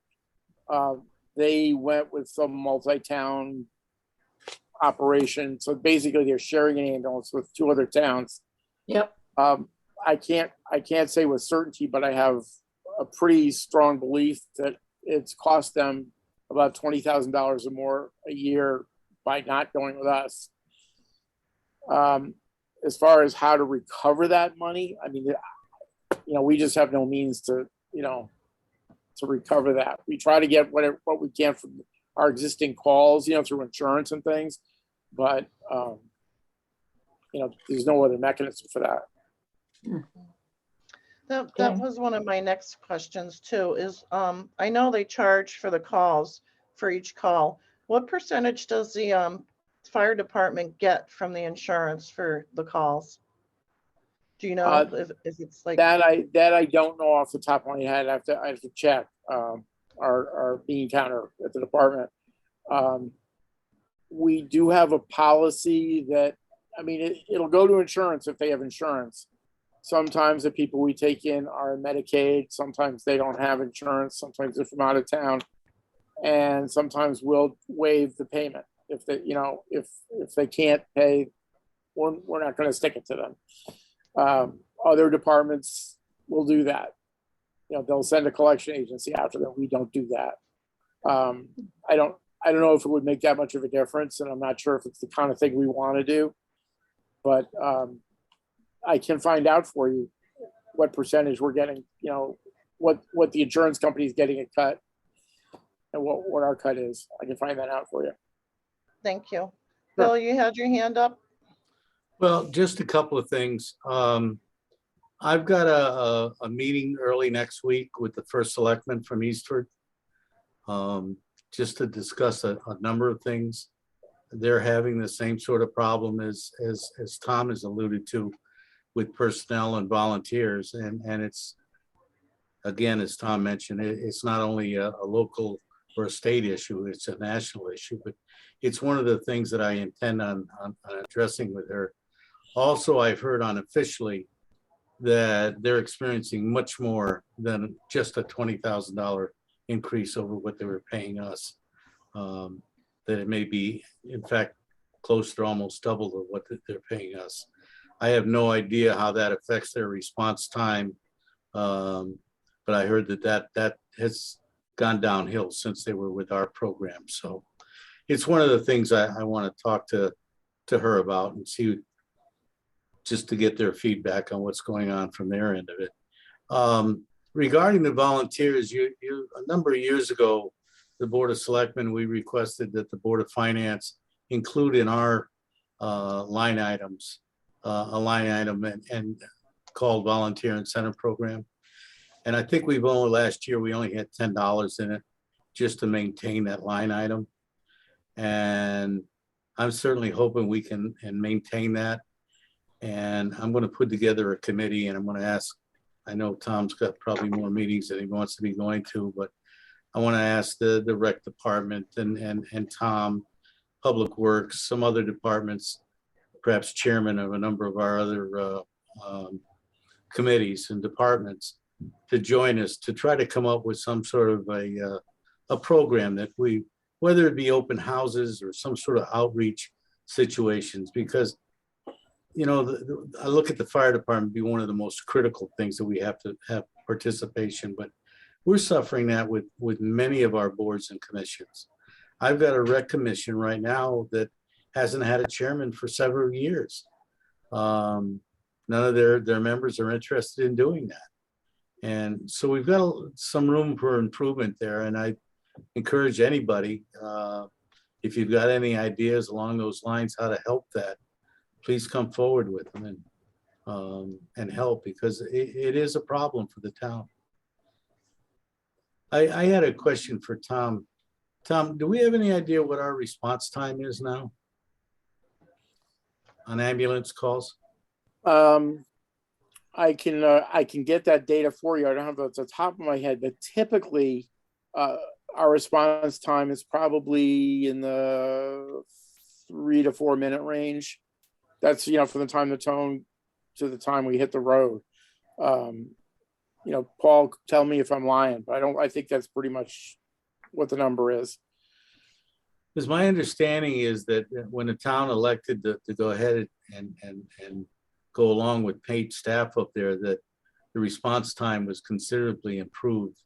Speaker 14: they went with some multi-town operation. So basically, they're sharing an ambulance with 2 other towns.
Speaker 13: Yep.
Speaker 14: I can't say with certainty, but I have a pretty strong belief that it's cost them about $20,000 or more a year by not going with us. As far as how to recover that money, I mean, we just have no means to recover that. We try to get what we can from our existing calls, through insurance and things, but there's no other mechanism for that.
Speaker 1: That was one of my next questions too, is I know they charge for the calls for each call. What percentage does the fire department get from the insurance for the calls? Do you know if it's like
Speaker 14: that? I don't know off the top of my head. I have to check our bean counter at the department. We do have a policy that, it'll go to insurance if they have insurance. Sometimes the people we take in are Medicaid. Sometimes they don't have insurance. Sometimes they're from out of town, and sometimes we'll waive the payment if they, if they can't pay. We're not going to stick it to them. Other departments will do that. They'll send a collection agency after them. We don't do that. I don't know if it would make that much of a difference, and I'm not sure if it's the kind of thing we want to do. But I can find out for you what percentage we're getting, you know, what the insurance company is getting a cut and what our cut is. I can find that out for you.
Speaker 1: Thank you. Bill, you had your hand up?
Speaker 3: Well, just a couple of things. I've got a meeting early next week with the first selectman from Eastford, just to discuss a number of things. They're having the same sort of problem as Tom has alluded to with personnel and volunteers. And it's, again, as Tom mentioned, it's not only a local or a state issue, it's a national issue, but it's one of the things that I intend on addressing with her. Also, I've heard unofficially that they're experiencing much more than just a $20,000 increase over what they were paying us. That it may be, in fact, close to almost double of what they're paying us. I have no idea how that affects their response time, but I heard that has gone downhill since they were with our program. So it's one of the things I want to talk to her about and see, just to get their feedback on what's going on from their end of it. Regarding the volunteers, a number of years ago, the Board of Selectmen, we requested that the Board of Finance include in our line items, a line item and called Volunteer Incentive Program. And I think last year, we only had $10 in it just to maintain that line item. And I'm certainly hoping we can maintain that. And I'm going to put together a committee, and I'm going to ask, I know Tom's got probably more meetings that he wants to be going to, but I want to ask the rec department and Tom, Public Works, some other departments, perhaps chairman of a number of our other committees and departments, to join us to try to come up with some sort of a program that whether it be open houses or some sort of outreach situations, because you know, I look at the fire department be one of the most critical things that we have to have participation, but we're suffering that with many of our boards and commissions. I've got a rec commission right now that hasn't had a chairman for several years. None of their members are interested in doing that. And so we've got some room for improvement there. And I encourage anybody, if you've got any ideas along those lines, how to help that, please come forward with them and help, because it is a problem for the town. I had a question for Tom. Tom, do we have any idea what our response time is now on ambulance calls?
Speaker 14: I can get that data for you. I don't have it at the top of my head, but typically our response time is probably in the 3 to 4 minute range. That's, you know, from the time the tone to the time we hit the road. You know, Paul, tell me if I'm lying, but I think that's pretty much what the number is.
Speaker 3: Because my understanding is that when the town elected to go ahead and go along with paid staff up there, that the response time was considerably improved.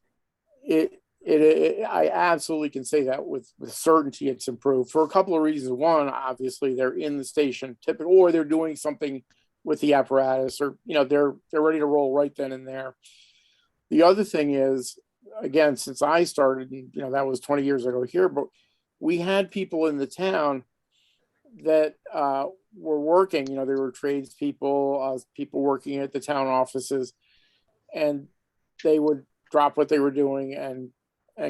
Speaker 14: I absolutely can say that with certainty it's improved for a couple of reasons. One, obviously they're in the station typically, or they're doing something with the apparatus, or, you know, they're ready to roll right then and there. The other thing is, again, since I started, you know, that was 20 years ago here, but we had people in the town that were working, you know, they were tradespeople, people working at the town offices, and they would drop what they were doing and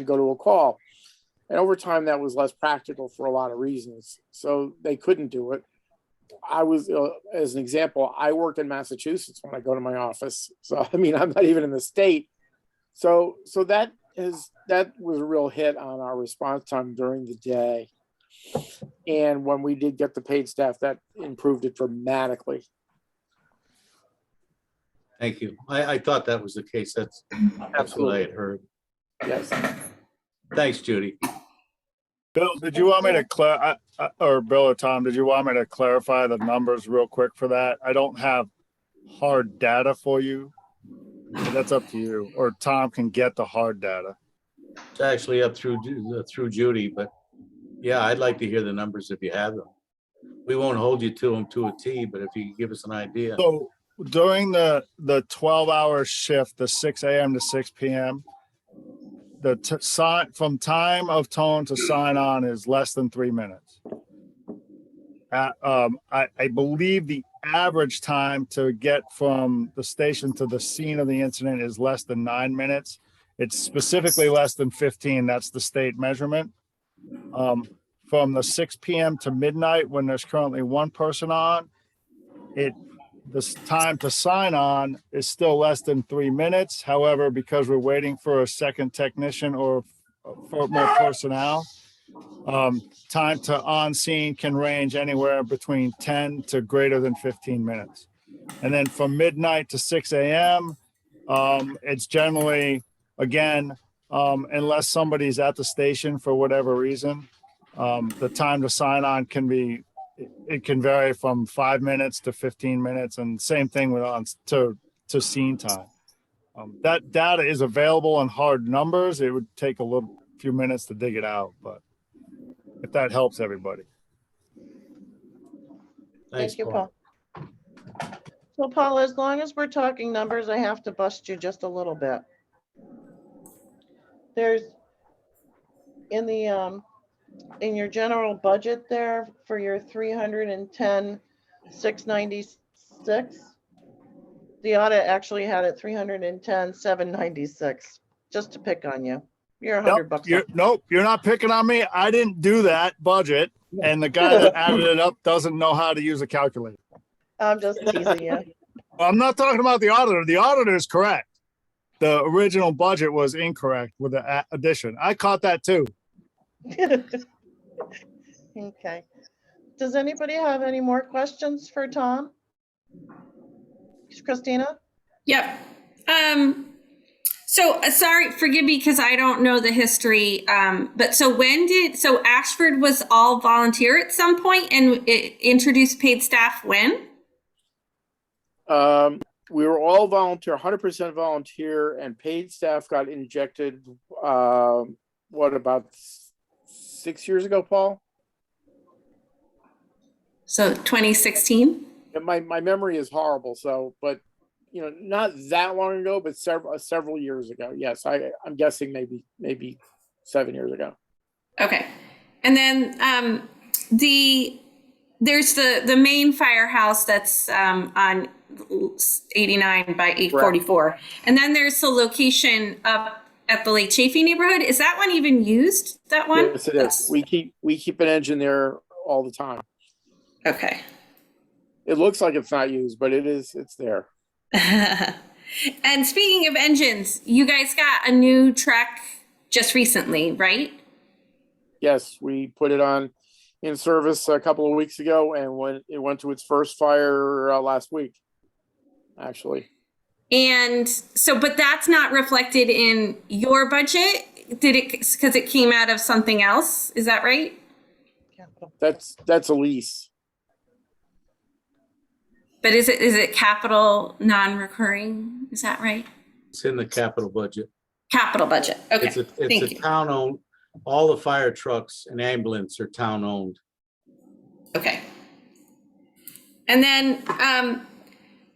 Speaker 14: go to a call. And over time, that was less practical for a lot of reasons. So they couldn't do it. I was, as an example, I work in Massachusetts when I go to my office. So, I mean, I'm not even in the state. So that was a real hit on our response time during the day. And when we did get the paid staff, that improved it dramatically.
Speaker 3: Thank you. I thought that was the case. That's what I had heard.
Speaker 14: Yes.
Speaker 3: Thanks, Judy.
Speaker 12: Bill, did you want me to or Bill or Tom, did you want me to clarify the numbers real quick for that? I don't have hard data for you. That's up to you. Or Tom can get the hard data.
Speaker 3: It's actually up through Judy, but Yeah, I'd like to hear the numbers if you have them. We won't hold you to them to a T, but if you could give us an idea.
Speaker 12: So during the 12-hour shift, the 6 a.m. to 6 p.m., from time of tone to sign on is less than 3 minutes. I believe the average time to get from the station to the scene of the incident is less than 9 minutes. It's specifically less than 15. That's the state measurement. From the 6 p.m. to midnight, when there's currently one person on, the time to sign on is still less than 3 minutes. However, because we're waiting for a second technician or for more personnel, time to on scene can range anywhere between 10 to greater than 15 minutes. And then from midnight to 6 a.m., it's generally, again, unless somebody's at the station for whatever reason, the time to sign on it can vary from 5 minutes to 15 minutes, and same thing with to scene time. That data is available in hard numbers. It would take a few minutes to dig it out, but if that helps everybody.
Speaker 3: Thanks,
Speaker 1: Thank you,
Speaker 3: Paul.
Speaker 1: Paul. So Paul, as long as we're talking numbers, I have to bust you just a little bit. There's in the in your general budget there for your 310,696, the audit actually had it 310,796, just to pick on you. You're $100.
Speaker 12: Nope, you're not picking on me. I didn't do that budget, and the guy that added it up doesn't know how to use a calculator.
Speaker 1: I'm just teasing you.
Speaker 12: I'm not talking about the auditor. The auditor is correct. The original budget was incorrect with the addition. I caught that too.
Speaker 1: Okay. Does anybody have any more questions for Tom? Christina?
Speaker 10: Yep. So sorry, forgive me because I don't know the history. But so Ashford was all volunteer at some point and it introduced paid staff when?
Speaker 14: We were all volunteer, 100% volunteer, and paid staff got injected, about 6 years ago, Paul?
Speaker 10: So 2016?
Speaker 14: My memory is horrible, but not that long ago, but several years ago. Yes, I'm guessing maybe 7 years ago.
Speaker 10: Okay. And then there's the main firehouse that's on 89 by 844. Right. And then there's the location up at the Lake Chaffee neighborhood. Is that one even used? That one?
Speaker 14: Yes, it is. We keep an engine there all the time.
Speaker 10: Okay.
Speaker 14: It looks like it's not used, but it is. It's there.
Speaker 10: And speaking of engines, you guys got a new truck just recently, right?
Speaker 14: Yes, we put it in service a couple of weeks ago, and when it went to its first fire last week, actually.
Speaker 10: And so, but that's not reflected in your budget, did it? Because it came out of something else. Is that right?
Speaker 14: That's a lease.
Speaker 10: But is it capital non-recurring? Is that right?
Speaker 3: It's in the capital budget.
Speaker 10: Capital budget. Okay.
Speaker 3: It's a town-owned. All the fire trucks and ambulance are town-owned.
Speaker 10: Okay. And then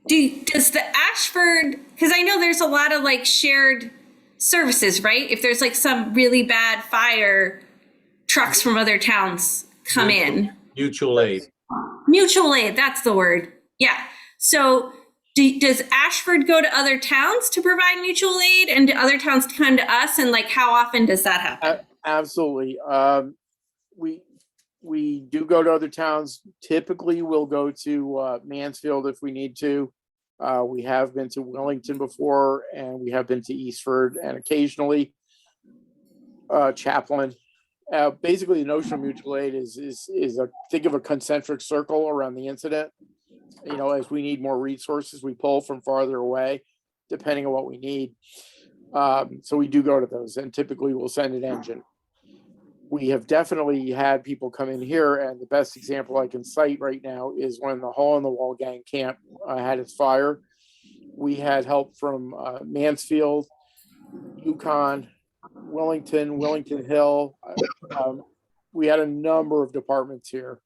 Speaker 10: does the Ashford, because I know there's a lot of like shared services, right? If there's like some really bad fire, trucks from other towns come in.
Speaker 3: Mutual aid.
Speaker 10: Mutual aid, that's the word. Yeah. So does Ashford go to other towns to provide mutual aid, and do other towns come to us? And like, how often does that happen?
Speaker 14: Absolutely. We do go to other towns. Typically, we'll go to Mansfield if we need to. We have been to Wellington before, and we have been to Eastford, and occasionally Chaplin. Basically, the notion of mutual aid is think of a concentric circle around the incident. As we need more resources, we pull from farther away, depending on what we need. So we do go to those, and typically we'll send an engine. We have definitely had people come in here, and the best example I can cite right now is when the Hole in the Wall Gang camp had its fire. We had help from Mansfield, Yukon, Wellington Hill. we had a number of departments here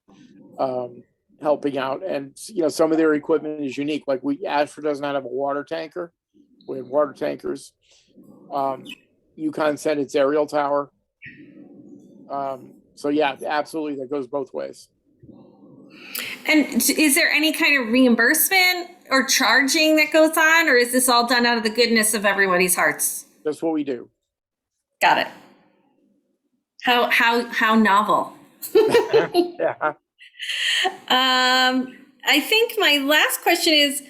Speaker 14: helping out, and some of their equipment is unique. Like Ashford does not have a water tanker. We have water tankers. UConn sent its aerial tower. So yeah, absolutely, that goes both ways.
Speaker 10: And is there any kind of reimbursement or charging that goes on, or is this all done out of the goodness of everybody's hearts?
Speaker 14: That's what we do.
Speaker 10: Got it. How novel.
Speaker 14: Yeah.
Speaker 10: I think my last question is,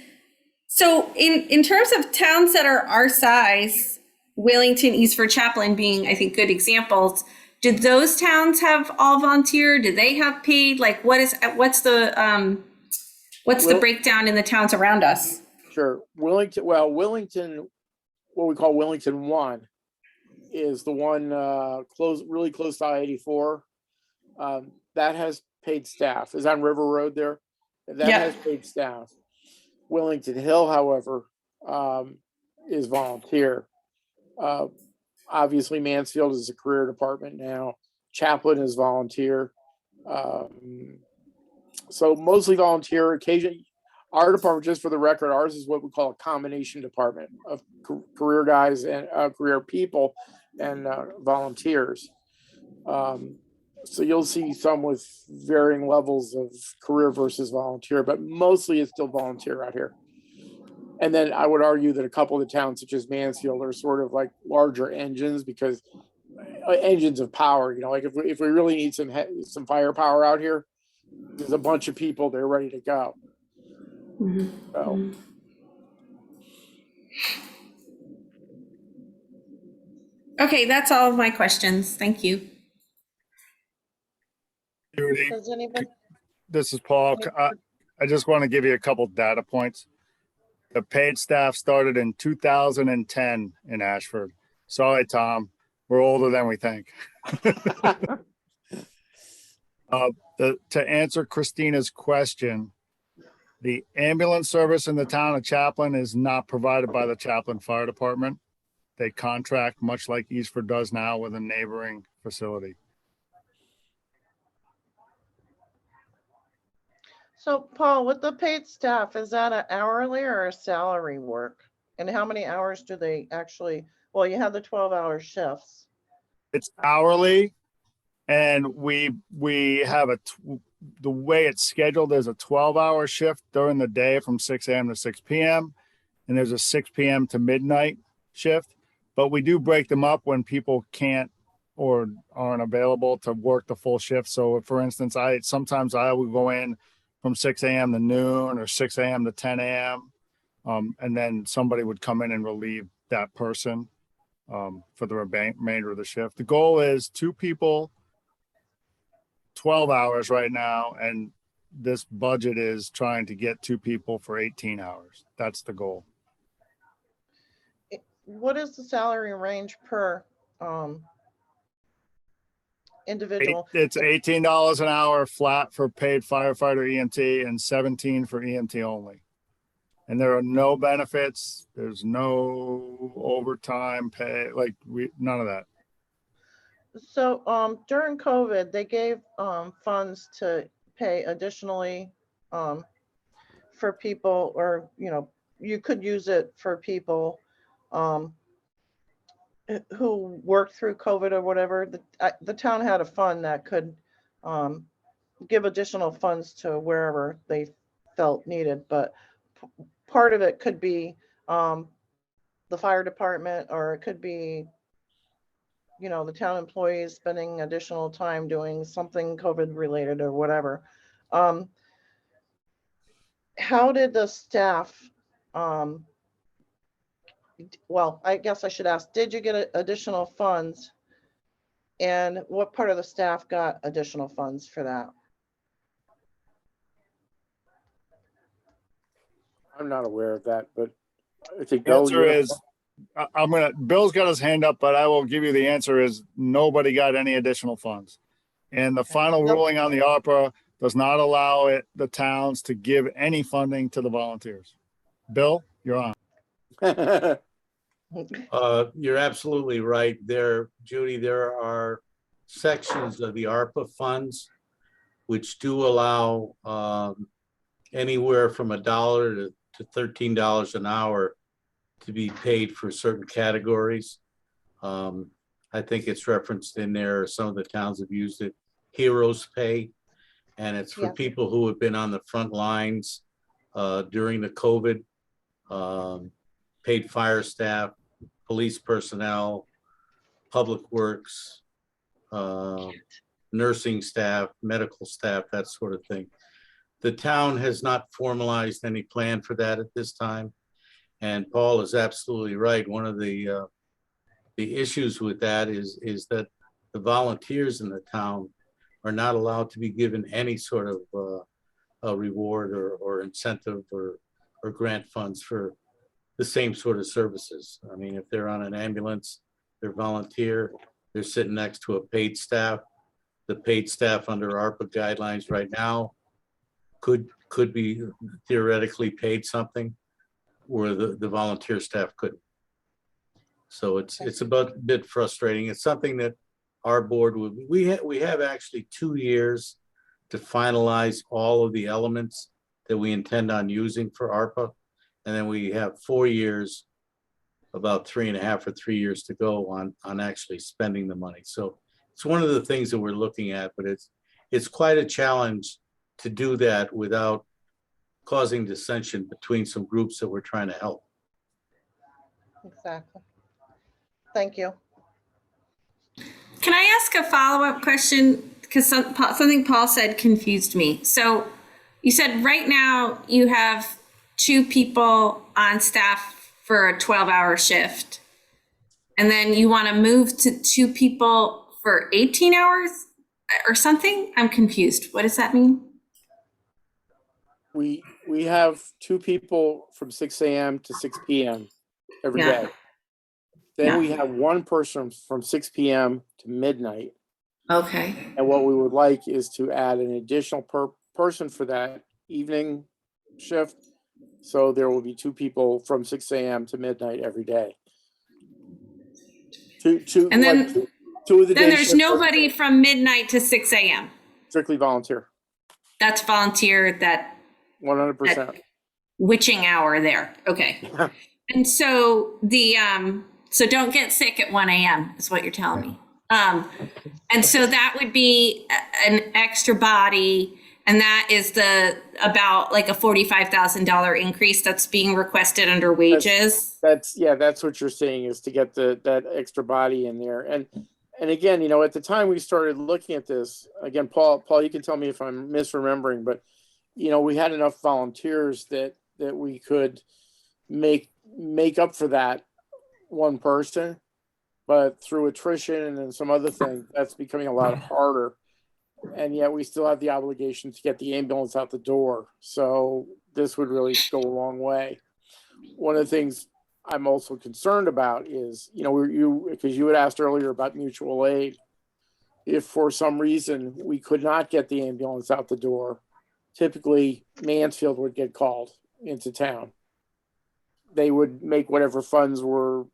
Speaker 10: so in terms of towns that are our size, Wellington, Eastford, Chaplin being, I think, good examples, did those towns have all volunteer? Did they have paid? Like, what's the breakdown in the towns around us?
Speaker 14: Sure. Wellington, what we call Wellington 1 is the one really close to I-84. That has paid staff. Is on River Road there. That has paid staff. Wellington Hill, however, is volunteer. Obviously, Mansfield is a career department now. Chaplin is volunteer. So mostly volunteer. Occasionally, our department, just for the record, ours is what we call a combination department of career guys and career people and volunteers. So you'll see some with varying levels of career versus volunteer, but mostly it's still volunteer out here. And then I would argue that a couple of the towns, such as Mansfield, are sort of like larger engines, because engines of power. Like if we really need some firepower out here, there's a bunch of people, they're ready to go.
Speaker 10: Mm-hmm.
Speaker 14: So.
Speaker 10: Okay, that's all of my questions. Thank you.
Speaker 12: Judy,
Speaker 1: Does anybody?
Speaker 12: this is Paul. I just want to give you a couple data points. The paid staff started in 2010 in Ashford. Sorry, Tom, we're older than we think. To answer Christina's question, the ambulance service in the town of Chaplin is not provided by the Chaplin Fire Department. They contract, much like Eastford does now, with a neighboring facility.
Speaker 1: So Paul, with the paid staff, is that an hourly or a salary work? And how many hours do they actually, well, you have the 12-hour shifts.
Speaker 12: It's hourly, and we have the way it's scheduled, there's a 12-hour shift during the day from 6 a.m. to 6 p.m. and there's a 6 p.m. to midnight shift, but we do break them up when people can't or aren't available to work the full shift. So for instance, sometimes I would go in from 6 a.m. to noon or 6 a.m. to 10 a.m. And then somebody would come in and relieve that person for the remainder of the shift. The goal is 2 people, 12 hours right now, and this budget is trying to get 2 people for 18 hours. That's the goal.
Speaker 1: What is the salary range per individual?
Speaker 12: It's $18 an hour flat for paid firefighter EMT and $17 for EMT only. And there are no benefits. There's no overtime pay, none of that.
Speaker 1: So during COVID, they gave funds to pay additionally for people, or you could use it for people who worked through COVID or whatever. The town had a fund that could give additional funds to wherever they felt needed, but part of it could be the fire department, or it could be the town employees spending additional time doing something COVID related or whatever. How did the staff, well, I guess I should ask, did you get additional funds? And what part of the staff got additional funds for that?
Speaker 14: I'm not aware of that, but I think
Speaker 12: The answer is, Bill's got his hand up, but I will give you the answer is nobody got any additional funds. And the final ruling on the opera does not allow the towns to give any funding to the volunteers. Bill, you're on.
Speaker 3: You're absolutely right there, Judy. There are sections of the ARPA funds, which do allow anywhere from $1 to $13 an hour to be paid for certain categories. I think it's referenced in there. Some of the towns have used it. Heroes Pay, and it's for
Speaker 1: Yeah.
Speaker 3: people who have been on the front lines during the COVID, paid fire staff, police personnel, public works, nursing staff, medical staff, that sort of thing. The town has not formalized any plan for that at this time. And Paul is absolutely right. One of the issues with that is that the volunteers in the town are not allowed to be given any sort of a reward or incentive or grant funds for the same sort of services. I mean, if they're on an ambulance, they're volunteer, they're sitting next to a paid staff. The paid staff under ARPA guidelines right now could be theoretically paid something where the volunteer staff couldn't. So it's a bit frustrating. It's something that our board would, we have actually 2 years to finalize all of the elements that we intend on using for ARPA. And then we have 4 years, about 3.5 or 3 years to go on actually spending the money. So it's one of the things that we're looking at, but it's quite a challenge to do that without causing dissension between some groups that we're trying to help.
Speaker 1: Exactly. Thank you.
Speaker 10: Can I ask a follow-up question? Because something Paul said confused me. So you said right now you have 2 people on staff for a 12-hour shift. And then you want to move to 2 people for 18 hours or something? I'm confused. What does that mean?
Speaker 14: We have 2 people from 6 a.m. to 6 p.m. every
Speaker 10: Yeah.
Speaker 14: day. Then
Speaker 10: Yeah.
Speaker 14: we have 1 person from 6 p.m. to midnight.
Speaker 10: Okay.
Speaker 14: And what we would like is to add an additional person for that evening shift. So there will be 2 people from 6 a.m. to midnight every day.
Speaker 10: And then,
Speaker 14: like two of the
Speaker 10: then
Speaker 14: day
Speaker 10: there's
Speaker 14: shifts are
Speaker 10: nobody from midnight to 6 a.m.
Speaker 14: strictly volunteer,
Speaker 10: That's volunteer, that
Speaker 14: 100%.
Speaker 10: witching hour there. Okay. And so so don't get sick at 1 a.m. is what you're telling me. And so that would be an extra body, and that is about like a $45,000 increase that's being requested under wages.
Speaker 14: That's what you're saying, is to get that extra body in there. And again, at the time we started looking at this, again, Paul, you can tell me if I'm misremembering, but we had enough volunteers that we could make up for that 1 person, but through attrition and some other things, that's becoming a lot harder. And yet we still have the obligation to get the ambulance out the door. So this would really go a long way. One of the things I'm also concerned about is, because you had asked earlier about mutual aid. If for some reason we could not get the ambulance out the door, typically Mansfield would get called into town. They would make whatever funds were,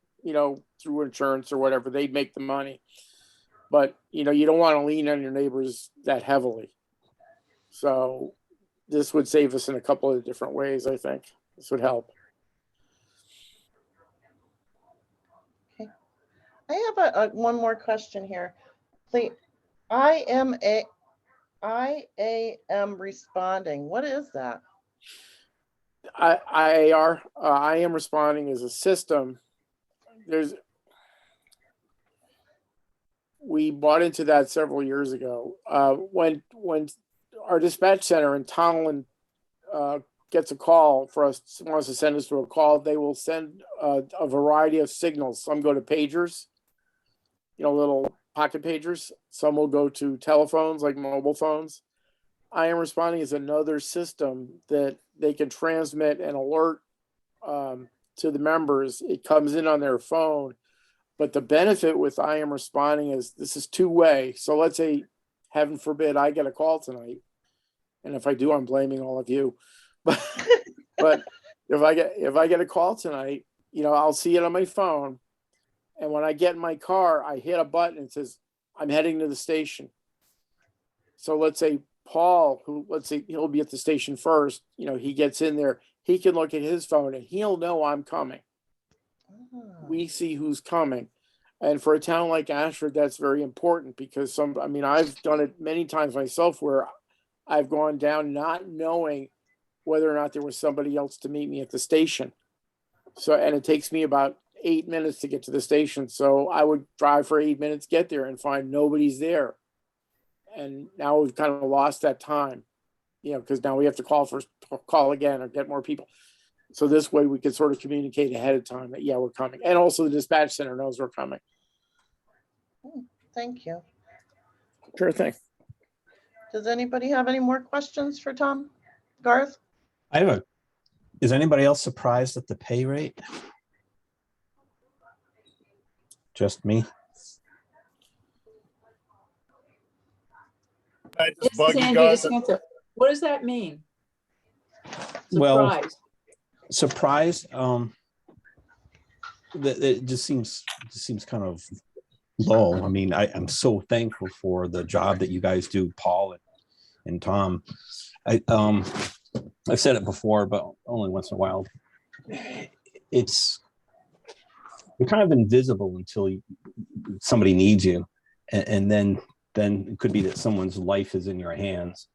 Speaker 14: through insurance or whatever, they'd make the money. But, you don't want to lean on your neighbors that heavily. So this would save us in a couple of different ways, I think. This would help.
Speaker 1: Okay. I have one more question here. The IAM responding, what is that?
Speaker 14: IAR, I am responding as a system. We bought into that several years ago. When our dispatch center in Tonlin gets a call for us, wants to send us to a call, they will send a variety of signals. Some go to pagers, little pocket pagers. Some will go to telephones, like mobile phones. I am responding as another system that they can transmit an alert to the members. It comes in on their phone. But the benefit with I am responding is this is 2-way. So let's say, heaven forbid, I get a call tonight. And if I do, I'm blaming all of you. But if I get a call tonight, I'll see it on my phone. And when I get in my car, I hit a button and it says, I'm heading to the station. So let's say Paul, who, let's say he'll be at the station first, you know, he gets in there, he can look at his phone and he'll know I'm coming. We see who's coming. And for a town like Ashford, that's very important because I've done it many times myself where I've gone down not knowing whether or not there was somebody else to meet me at the station. So, and it takes me about 8 minutes to get to the station. So I would drive for 8 minutes, get there and find nobody's there. And now we've kind of lost that time, you know, because now we have to call again or get more people. So this way we can sort of communicate ahead of time that, yeah, we're coming. And also the dispatch center knows we're coming.
Speaker 1: Thank you.
Speaker 14: Sure thing.
Speaker 1: Does anybody have any more questions for Tom? Garth?
Speaker 11: Is anybody else surprised at the pay rate? Just me?
Speaker 12: I just
Speaker 13: This
Speaker 12: bug
Speaker 13: is
Speaker 12: you
Speaker 13: Andy
Speaker 12: guys.
Speaker 13: DeSanto. What does that mean?
Speaker 11: Well,
Speaker 13: Surprise.
Speaker 11: surprised. That it just seems kind of low. I mean, I'm so thankful for the job that you guys do, Paul and Tom. I've said it before, but only once in a while. You're kind of invisible until somebody needs you, and then it could be that someone's life is in your hands.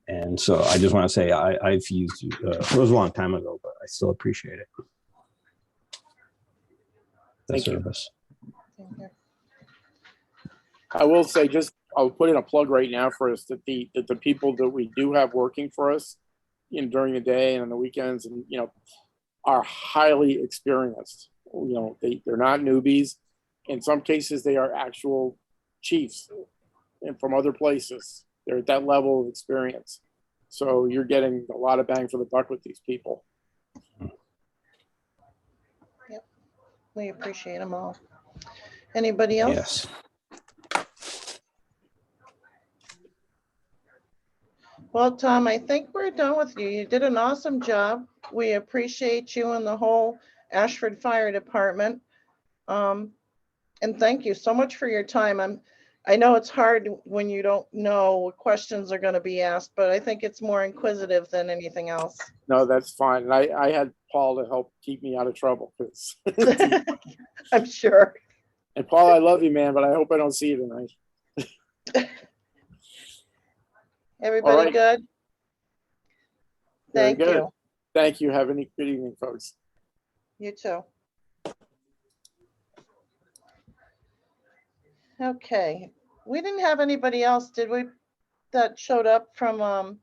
Speaker 11: And so I just want to say I've used you. It was a long time ago, but I still appreciate it.
Speaker 14: Thank you.
Speaker 11: Service.
Speaker 14: I will say, I'll put in a plug right now for us that the people that we do have working for us, you know, during the day and on the weekends, and you know, are highly experienced. You know, they're not newbies. In some cases, they are actual chiefs, and from other places, they're at that level of experience. So you're getting a lot of bang for the buck with these people.
Speaker 1: Yep, we appreciate them all. Anybody else?
Speaker 11: Yes.
Speaker 1: Well, Tom, I think we're done with you. You did an awesome job. We appreciate you and the whole Ashford Fire Department. And thank you so much for your time. I know it's hard when you don't know what questions are going to be asked, but I think it's more inquisitive than anything else.
Speaker 14: No, that's fine. And I had Paul to help keep me out of trouble.
Speaker 1: I'm sure.
Speaker 14: And Paul, I love you, man, but I hope I don't see you tonight.
Speaker 1: Everybody
Speaker 14: All right.
Speaker 1: good?
Speaker 14: Very
Speaker 1: Thank
Speaker 14: good.
Speaker 1: you.
Speaker 14: Thank you. Have a good evening, folks.
Speaker 1: You too. Okay, we didn't have anybody else, did we, that showed up from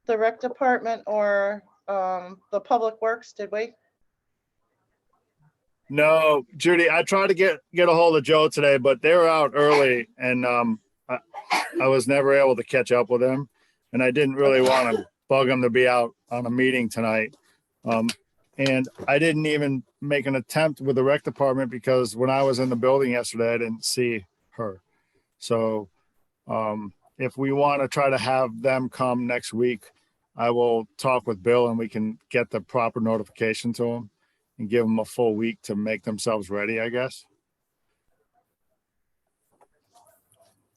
Speaker 1: the rec department or the public works, did we?
Speaker 12: No, Judy, I tried to get a hold of Joe today, but they were out early and I was never able to catch up with him. And I didn't really want to bug him to be out on a meeting tonight. And I didn't even make an attempt with the rec department because when I was in the building yesterday, I didn't see her. So if we want to try to have them come next week, I will talk with Bill and we can get the proper notification to them and give them a full week to make themselves ready, I guess.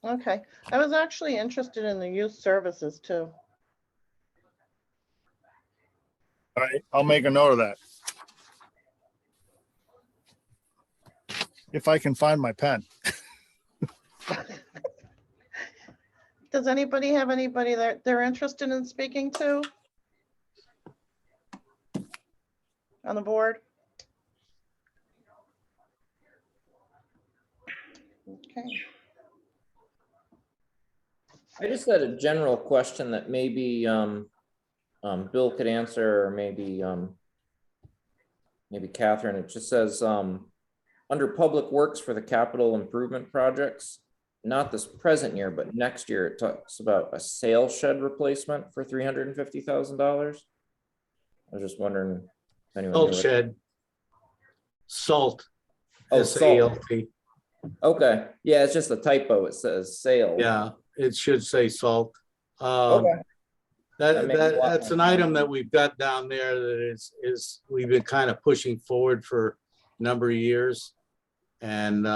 Speaker 1: Okay, I was actually interested in the youth services too.
Speaker 12: All right, I'll make a note of that. If I can find my pen.
Speaker 1: Does anybody have anybody that they're interested in speaking to on the board? Okay.
Speaker 9: I just had a general question that maybe Bill could answer, or maybe Catherine. It just says under Public Works for the capital improvement projects, not this present year, but next year, it talks about a sail shed replacement for $350,000. I was just wondering if anyone
Speaker 3: Salt
Speaker 9: knew it.
Speaker 3: shed. Salt.
Speaker 9: Oh,
Speaker 3: S-A-L-T.
Speaker 9: Okay, yeah, it's just a typo. It says sail.
Speaker 3: Yeah, it should say salt.
Speaker 9: Okay.
Speaker 3: That's an item that we've got down there that is we've been kind of pushing forward for a number of years. And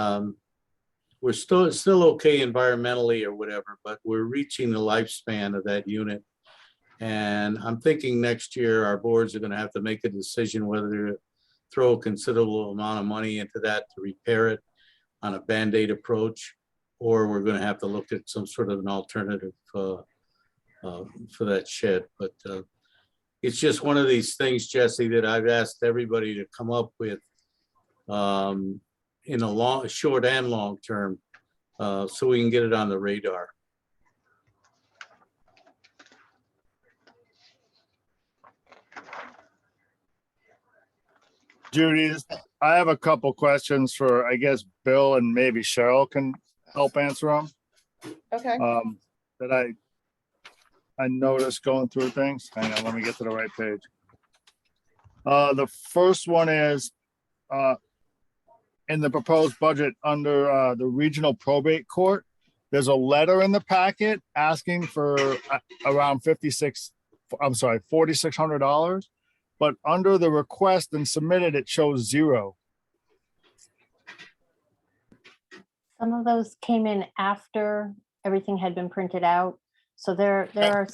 Speaker 3: we're still okay environmentally or whatever, but we're reaching the lifespan of that unit. And I'm thinking next year our boards are going to have to make a decision whether to throw a considerable amount of money into that to repair it on a Band-Aid approach, or we're going to have to look at some sort of an alternative for that shed. But it's just one of these things, Jesse, that I've asked everybody to come up with in a short and long term, so we can get it on the radar.
Speaker 12: Judy, I have a couple questions for, I guess, Bill and maybe Cheryl can help answer them.
Speaker 1: Okay.
Speaker 12: That I noticed going through things. Hang on, let me get to the right page. The first one is in the proposed budget under the regional probate court. There's a letter in the packet asking for around $4,600. But under the request and submitted, it shows 0.
Speaker 7: Some of those came in after everything had been printed out. So there are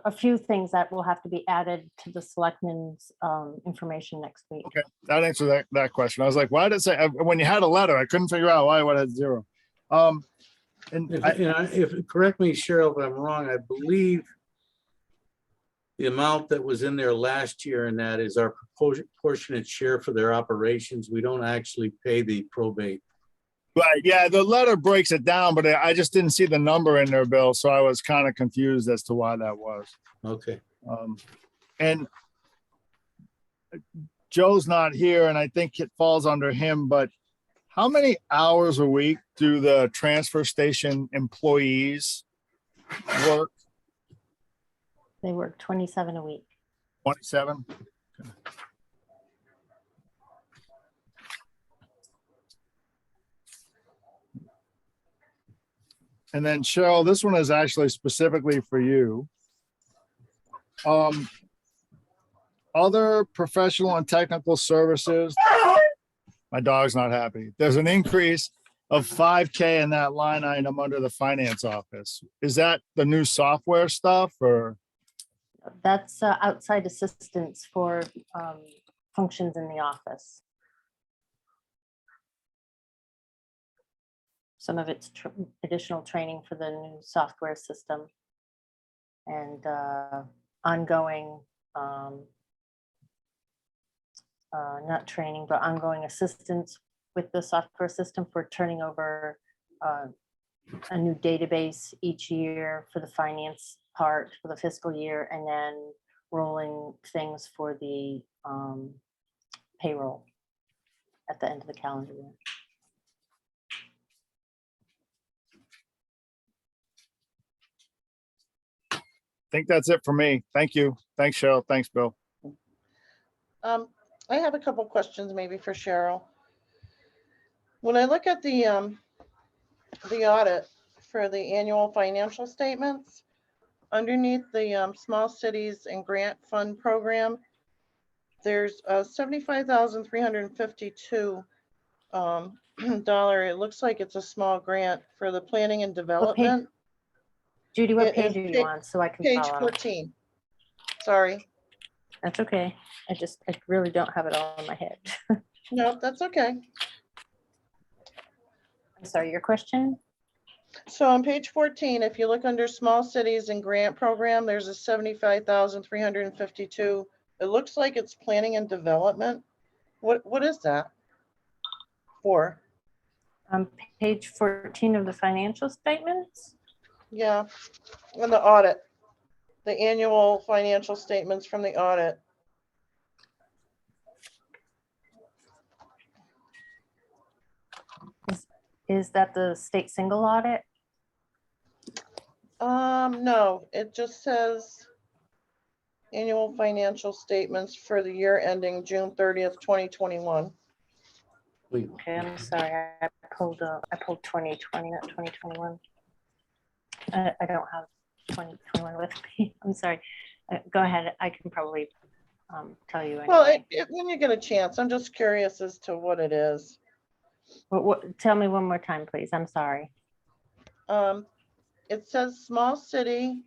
Speaker 7: a few things that will have to be added to the selectmen's information next week.
Speaker 12: Okay, that answers that question. I was like, why did it say, when you had a letter, I couldn't figure out why it had 0.
Speaker 3: Correct me, Cheryl, if I'm wrong, I believe the amount that was in there last year, and that is our proportionate share for their operations. We don't actually pay the probate.
Speaker 12: Right, yeah, the letter breaks it down, but I just didn't see the number in there, Bill, so I was kind of confused as to why that was.
Speaker 3: Okay.
Speaker 12: And Joe's not here, and I think it falls under him, but how many hours a week do the transfer station employees work?
Speaker 7: They work 27 a week.
Speaker 12: 27? Okay. And then Cheryl, this one is actually specifically for you. Other professional and technical services. My dog's not happy. There's an increase of $5,000 in that line item under the finance office. Is that the new software stuff or?
Speaker 7: That's outside assistance for functions in the office. Some of it's additional training for the new software system and ongoing, not training, but ongoing assistance with the software system for turning over a new database each year for the finance part for the fiscal year, and then rolling things for the payroll at the end of the calendar year.
Speaker 12: I think that's it for me. Thank you. Thanks, Cheryl. Thanks, Bill.
Speaker 1: I have a couple questions maybe for Cheryl. When I look at the audit for the annual financial statements, underneath the small cities and grant fund program, there's $75,352 it looks like it's a small grant for the planning and development.
Speaker 7: Judy, what page are you on so I can
Speaker 1: Page
Speaker 7: follow?
Speaker 1: 14. Sorry.
Speaker 7: That's okay. I really don't have it all in my head.
Speaker 1: No, that's okay.
Speaker 7: I'm sorry, your question?
Speaker 1: So on page 14, if you look under small cities and grant program, there's a $75,352. It looks like it's planning and development. What is that for?
Speaker 7: Page 14 of the financial statements?
Speaker 1: Yeah, and the audit, the annual financial statements from the audit.
Speaker 7: Is that the state single audit?
Speaker 1: No, it just says annual financial statements for the year ending June 30th, 2021.
Speaker 7: Okay, I'm sorry. I pulled 2020, not 2021. I don't have 2021 with me. I'm sorry. Go ahead. I can probably tell you.
Speaker 1: Well,
Speaker 7: anyway.
Speaker 1: when you get a chance, I'm just curious as to what it is.
Speaker 7: Tell me one more time, please. I'm sorry.
Speaker 1: It says small city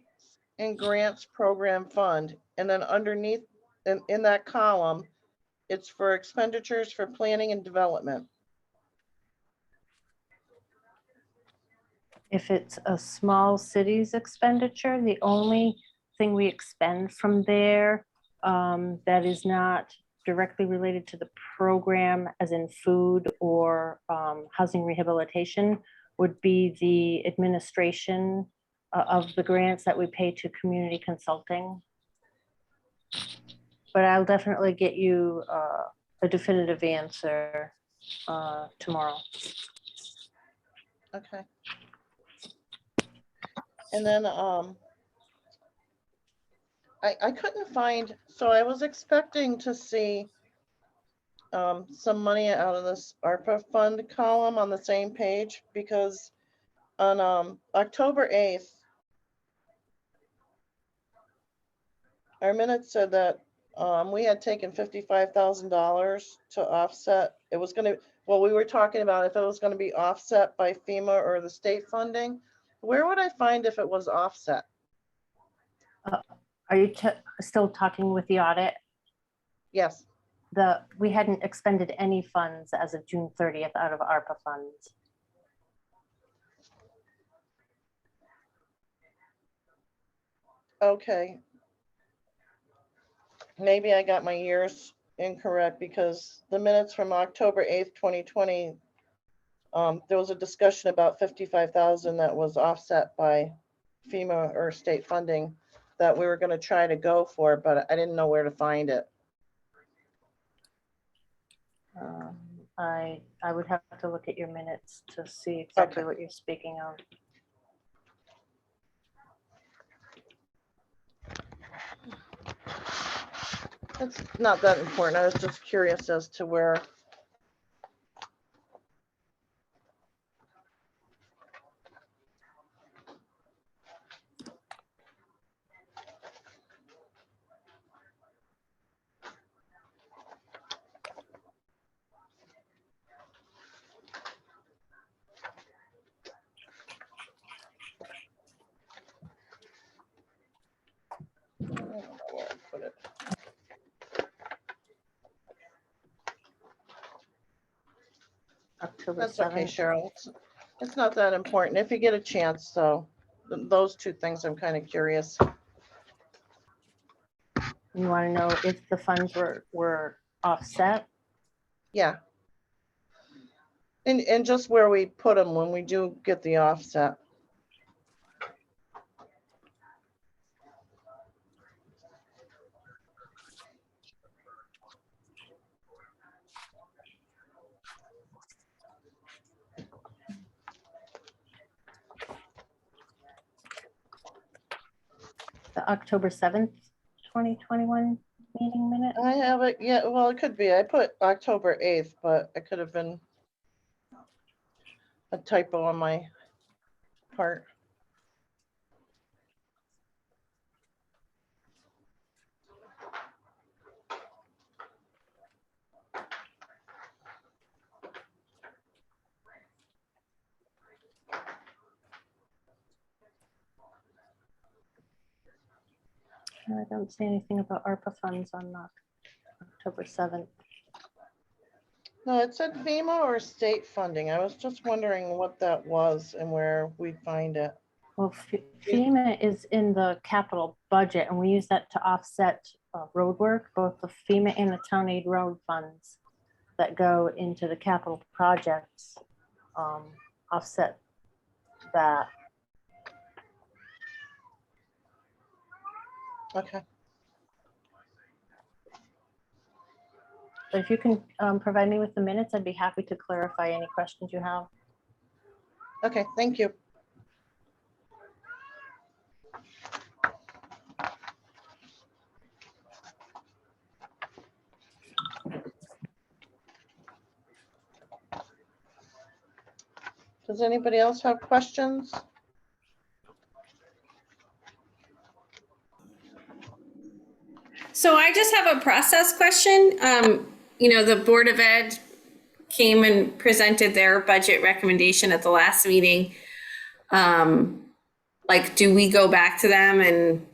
Speaker 1: and grants program fund, and then underneath in that column, it's for expenditures for planning and development.
Speaker 7: If it's a small city's expenditure, the only thing we expend from there that is not directly related to the program, as in food or housing rehabilitation, would be the administration of the grants that we pay to community consulting. But I'll definitely get you a definitive answer tomorrow.
Speaker 1: Okay. And then I couldn't find, so I was expecting to see some money out of this ARPA fund column on the same page, because on October 8th, our minutes said that we had taken $55,000 to offset. It was going to, well, we were talking about if it was going to be offset by FEMA or the state funding. Where would I find if it was offset?
Speaker 7: Are you still talking with the audit?
Speaker 1: Yes.
Speaker 7: We hadn't expended any funds as of June 30th out of ARPA funds.
Speaker 1: Okay. Maybe I got my years incorrect, because the minutes from October 8th, 2020, there was a discussion about 55,000 that was offset by FEMA or state funding that we were going to try to go for, but I didn't know where to find it.
Speaker 7: I would have to look at your minutes to see exactly
Speaker 1: Okay.
Speaker 7: what you're speaking of.
Speaker 1: It's not that important. I was just curious as to where. I don't know where I put it.
Speaker 7: October
Speaker 1: That's
Speaker 7: 7th.
Speaker 1: okay, Cheryl. It's not that important if you get a chance. So those two things, I'm kind of curious.
Speaker 7: You want to know if the funds were offset?
Speaker 1: Yeah. And just where we put them when we do get the offset.
Speaker 7: The October 7th, 2021 meeting minute?
Speaker 1: I have it. Yeah, well, it could be. I put October 8th, but it could have been a typo on my part.
Speaker 7: I don't see anything about ARPA funds on October 7th.
Speaker 1: No, it said FEMA or state funding. I was just wondering what that was and where we'd find it.
Speaker 7: Well, FEMA is in the capital budget, and we use that to offset road work, both the FEMA and the town aid road funds that go into the capital projects offset that.
Speaker 1: Okay.
Speaker 7: But if you can provide me with the minutes, I'd be happy to clarify any questions you have.
Speaker 1: Okay, thank you. Does anybody else have questions?
Speaker 10: So I just have a process question. You know, the Board of Ed came and presented their budget recommendation at the last meeting, like, do we go back to them and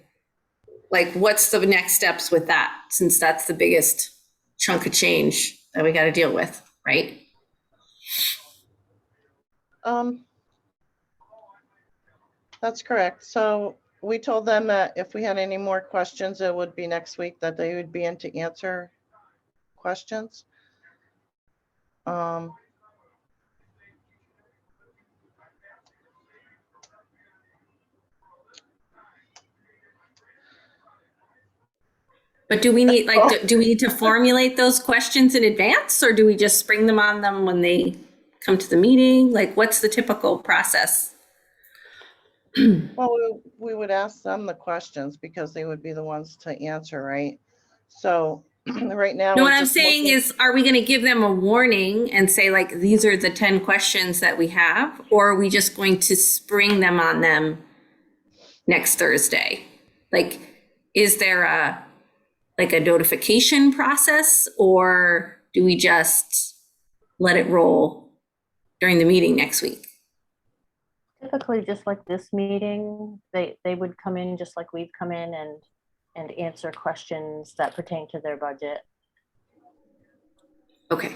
Speaker 10: like, what's the next steps with that? Since that's the biggest chunk of change that we got to deal with, right?
Speaker 1: That's correct. So we told them that if we had any more questions, it would be next week, that they would be in to answer questions.
Speaker 10: But do we need, like, do we need to formulate those questions in advance, or do we just spring them on them when they come to the meeting? Like, what's the typical process?
Speaker 1: Well, we would ask them the questions because they would be the ones to answer, right? So right now.
Speaker 10: No,
Speaker 1: we're
Speaker 10: what I'm
Speaker 1: just
Speaker 10: saying
Speaker 1: looking-
Speaker 10: is, are we going to give them a warning and say, like, these are the 10 questions that we have, or are we just going to spring them on them next Thursday? Like, is there a notification process, or do we just let it roll during the meeting next week?
Speaker 7: Typically, just like this meeting, they would come in just like we've come in and answer questions that pertain to their budget.
Speaker 10: Okay.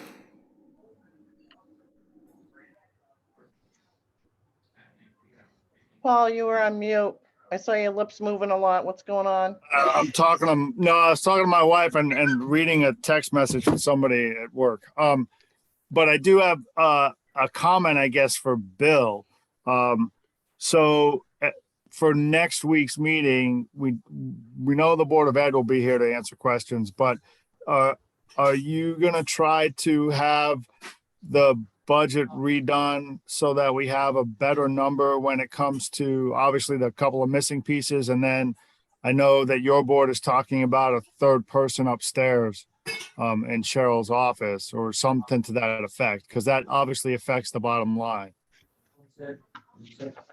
Speaker 1: Paul, you were on mute. I saw your lips moving a lot. What's going on?
Speaker 12: I was talking to my wife and reading a text message from somebody at work. But I do have a comment, I guess, for Bill. So for next week's meeting, we know the Board of Ed will be here to answer questions, but are you going to try to have the budget redone so that we have a better number when it comes to obviously the couple of missing pieces? And then I know that your board is talking about a third person upstairs in Cheryl's office or something to that effect, because that obviously affects the bottom line.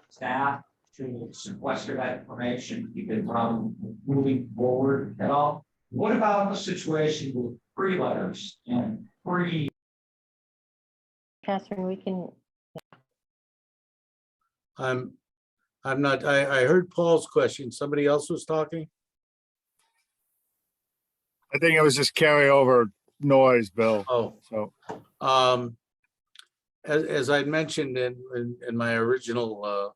Speaker 15: Staff to sequester that information, keep it from moving forward at all. What about a situation with free letters and free?
Speaker 7: Catherine, we can.
Speaker 3: I'm not, I heard Paul's question. Somebody else was talking?
Speaker 12: I think it was just carryover noise, Bill.
Speaker 3: Oh,
Speaker 12: So
Speaker 3: as I mentioned in my original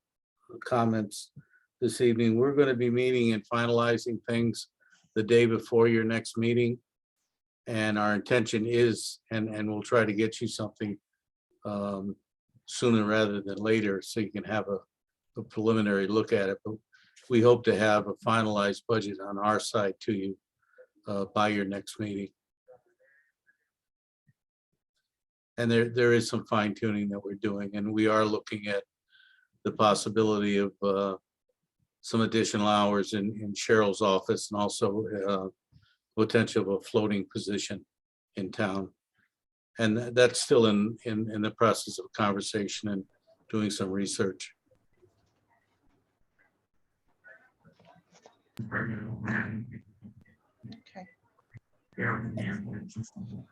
Speaker 3: comments this evening, we're going to be meeting and finalizing things the day before your next meeting. And our intention is, and we'll try to get you something sooner rather than later, so you can have a preliminary look at it. But we hope to have a finalized budget on our side to you by your next meeting. And there is some fine tuning that we're doing, and we are looking at the possibility of some additional hours in Cheryl's office, and also potential of a floating position in town. And that's still in the process of conversation and doing some research.
Speaker 1: Okay.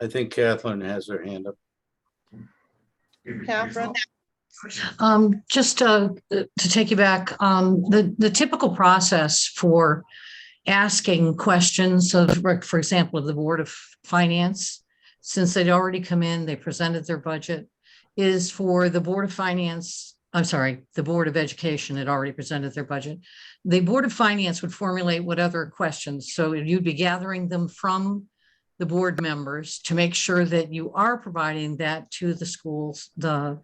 Speaker 3: I think Catherine has her hand up.
Speaker 1: Catherine?
Speaker 5: Just to take you back, the typical process for asking questions of, for example, of the Board of Finance, since they'd already come in, they presented their budget, is for the Board of Finance, I'm sorry, the Board of Education had already presented their budget. The Board of Finance would formulate what other questions. So you'd be gathering them from the board members to make sure that you are providing that to the schools, the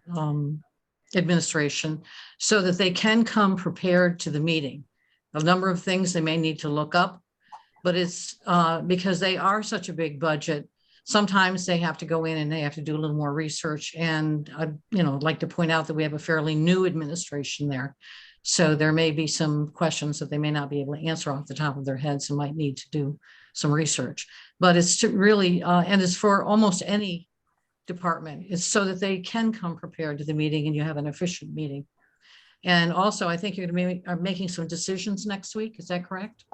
Speaker 5: administration, so that they can come prepared to the meeting. A number of things they may need to look up, but it's because they are such a big budget. Sometimes they have to go in and they have to do a little more research. And I'd like to point out that we have a fairly new administration there. So there may be some questions that they may not be able to answer off the top of their heads and might need to do some research. But it's to really, and it's for almost any department. It's so that they can come prepared to the meeting and you have an efficient meeting. And also, I think you're going to be making some decisions next week. Is that correct?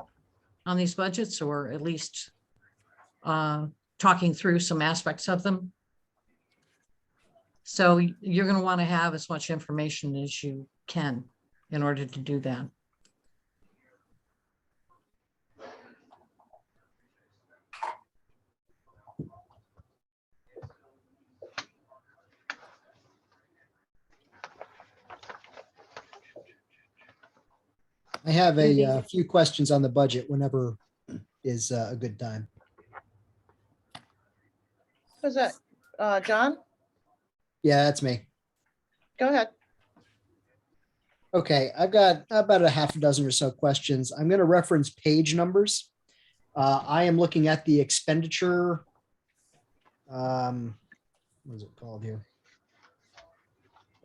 Speaker 5: On these budgets, or at least talking through some aspects of them? So you're going to want to have as much information as you can in order to do that.
Speaker 4: I have a few questions on the budget whenever is a good time.
Speaker 1: Was that, John?
Speaker 4: Yeah, that's me.
Speaker 1: Go ahead.
Speaker 4: Okay, I've got about a half a dozen or so questions. I'm going to reference page numbers. I am looking at the expenditure. What is it called here?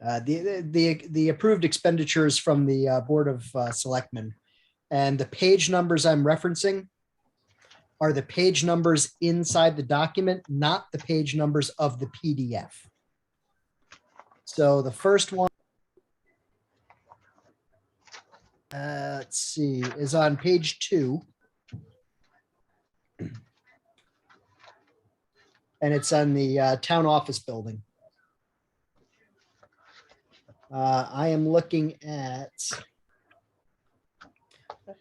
Speaker 4: The approved expenditures from the Board of Selectmen. And the page numbers I'm referencing are the page numbers inside the document, not the page numbers of the PDF. So the first one, let's see, is on page 2. And it's on the town office building. I am looking at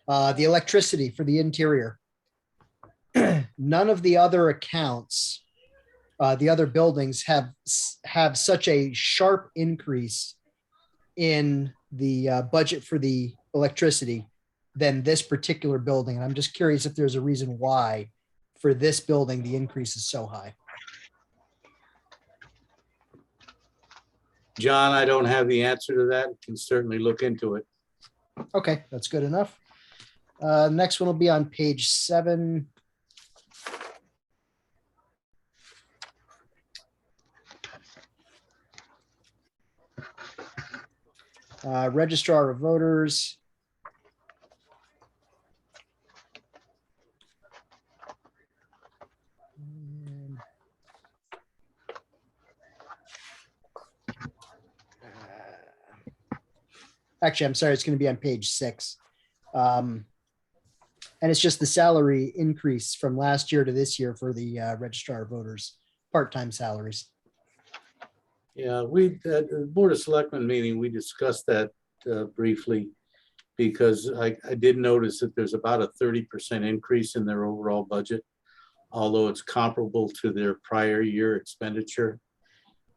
Speaker 4: the electricity for the interior. None of the other accounts, the other buildings have such a sharp increase in the budget for the electricity than this particular building. And I'm just curious if there's a reason why for this building, the increase is so high.
Speaker 3: John, I don't have the answer to that. Can certainly look into it.
Speaker 4: Okay, that's good enough. Next one will be on page 7. Registrar of Voters. Actually, I'm sorry, it's going to be on page 6. And it's just the salary increase from last year to this year for the Registrar of Voters, part-time salaries.
Speaker 3: Yeah, at the Board of Selectmen meeting, we discussed that briefly because I did notice that there's about a 30% increase in their overall budget, although it's comparable to their prior year expenditure.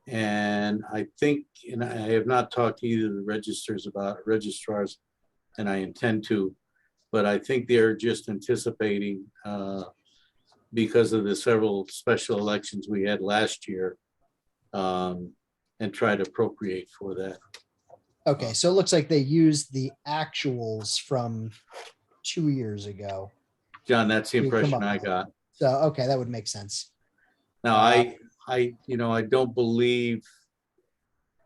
Speaker 3: And I think, and I have not talked to either of the registrars, and I intend to, but I think they're just anticipating because of the several special elections we had last year and try to appropriate for that.
Speaker 4: Okay, so it looks like they used the actuals from 2 years ago.
Speaker 3: John, that's the
Speaker 4: We come
Speaker 3: impression
Speaker 4: up
Speaker 3: I
Speaker 4: with
Speaker 3: got.
Speaker 4: So, okay, that would make sense.
Speaker 3: Now, I don't believe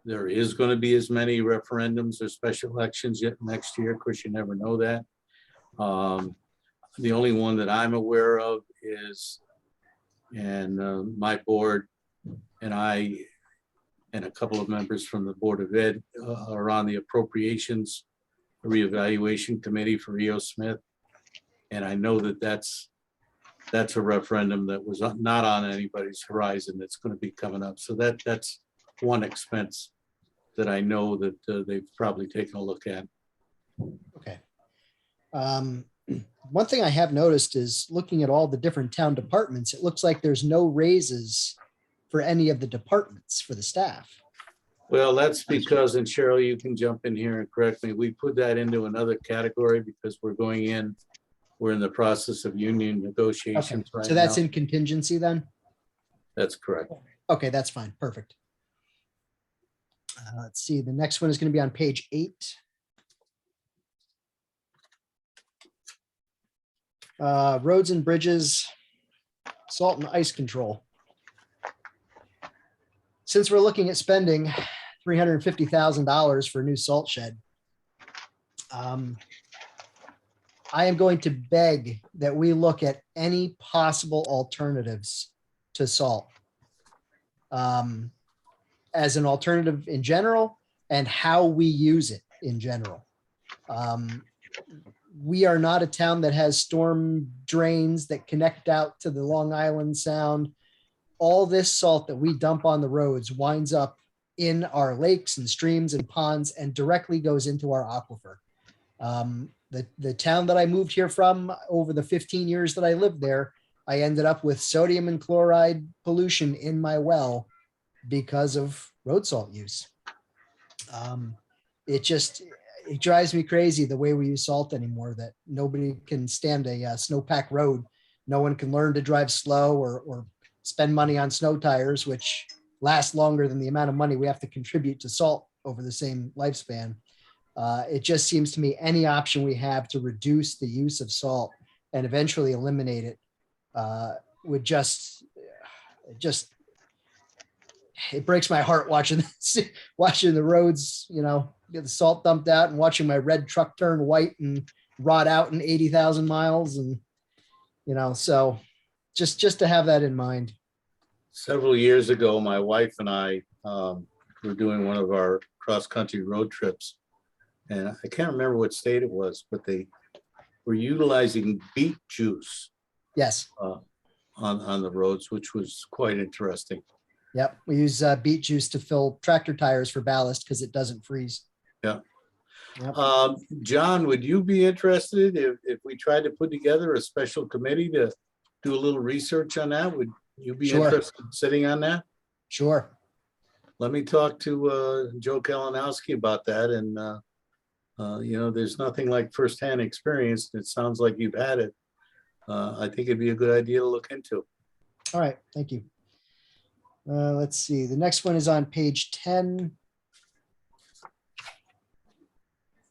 Speaker 3: there is going to be as many referendums or special elections yet next year. Of course, you never know that. The only one that I'm aware of is, and my board and I and a couple of members from the Board of Ed are on the Appropriations Reevaluation Committee for E.O. Smith. And I know that that's a referendum that was not on anybody's horizon that's going to be coming up. So that's one expense that I know that they've probably taken a look at.
Speaker 4: Okay. One thing I have noticed is looking at all the different town departments, it looks like there's no raises for any of the departments for the staff.
Speaker 3: Well, that's because, and Cheryl, you can jump in here and correct me, we put that into another category because we're in the process of union negotiations right now.
Speaker 4: So that's in contingency then?
Speaker 3: That's correct.
Speaker 4: Okay, that's fine. Perfect. Let's see. The next one is going to be on page 8. Roads and bridges, salt and ice control. Since we're looking at spending $350,000 for a new salt shed, I am going to beg that we look at any possible alternatives to salt as an alternative in general and how we use it in general. We are not a town that has storm drains that connect out to the Long Island Sound. All this salt that we dump on the roads winds up in our lakes and streams and ponds and directly goes into our aquifer. The town that I moved here from, over the 15 years that I lived there, I ended up with sodium and chloride pollution in my well because of road salt use. It drives me crazy the way we use salt anymore, that nobody can stand a snowpack road. No one can learn to drive slow or spend money on snow tires, which last longer than the amount of money we have to contribute to salt over the same lifespan. It just seems to me any option we have to reduce the use of salt and eventually eliminate it would just it breaks my heart watching the roads, get the salt dumped out and watching my red truck turn white and rot out in 80,000 miles. And, so just to have that in mind.
Speaker 3: Several years ago, my wife and I were doing one of our cross-country road trips. And I can't remember what state it was, but they were utilizing beet juice.
Speaker 4: Yes.
Speaker 3: On the roads, which was quite interesting.
Speaker 4: Yep. We use beet juice to fill tractor tires for ballast because it doesn't freeze.
Speaker 3: Yeah.
Speaker 4: Yep.
Speaker 3: John, would you be interested if we tried to put together a special committee to do a little research on that? Would you be
Speaker 4: Sure.
Speaker 3: interested in sitting on that?
Speaker 4: Sure.
Speaker 3: Let me talk to Joe Kalinowski about that. And, there's nothing like firsthand experience. It sounds like you've had it. I think it'd be a good idea to look into.
Speaker 4: All right. Thank you. Let's see. The next one is on page 10.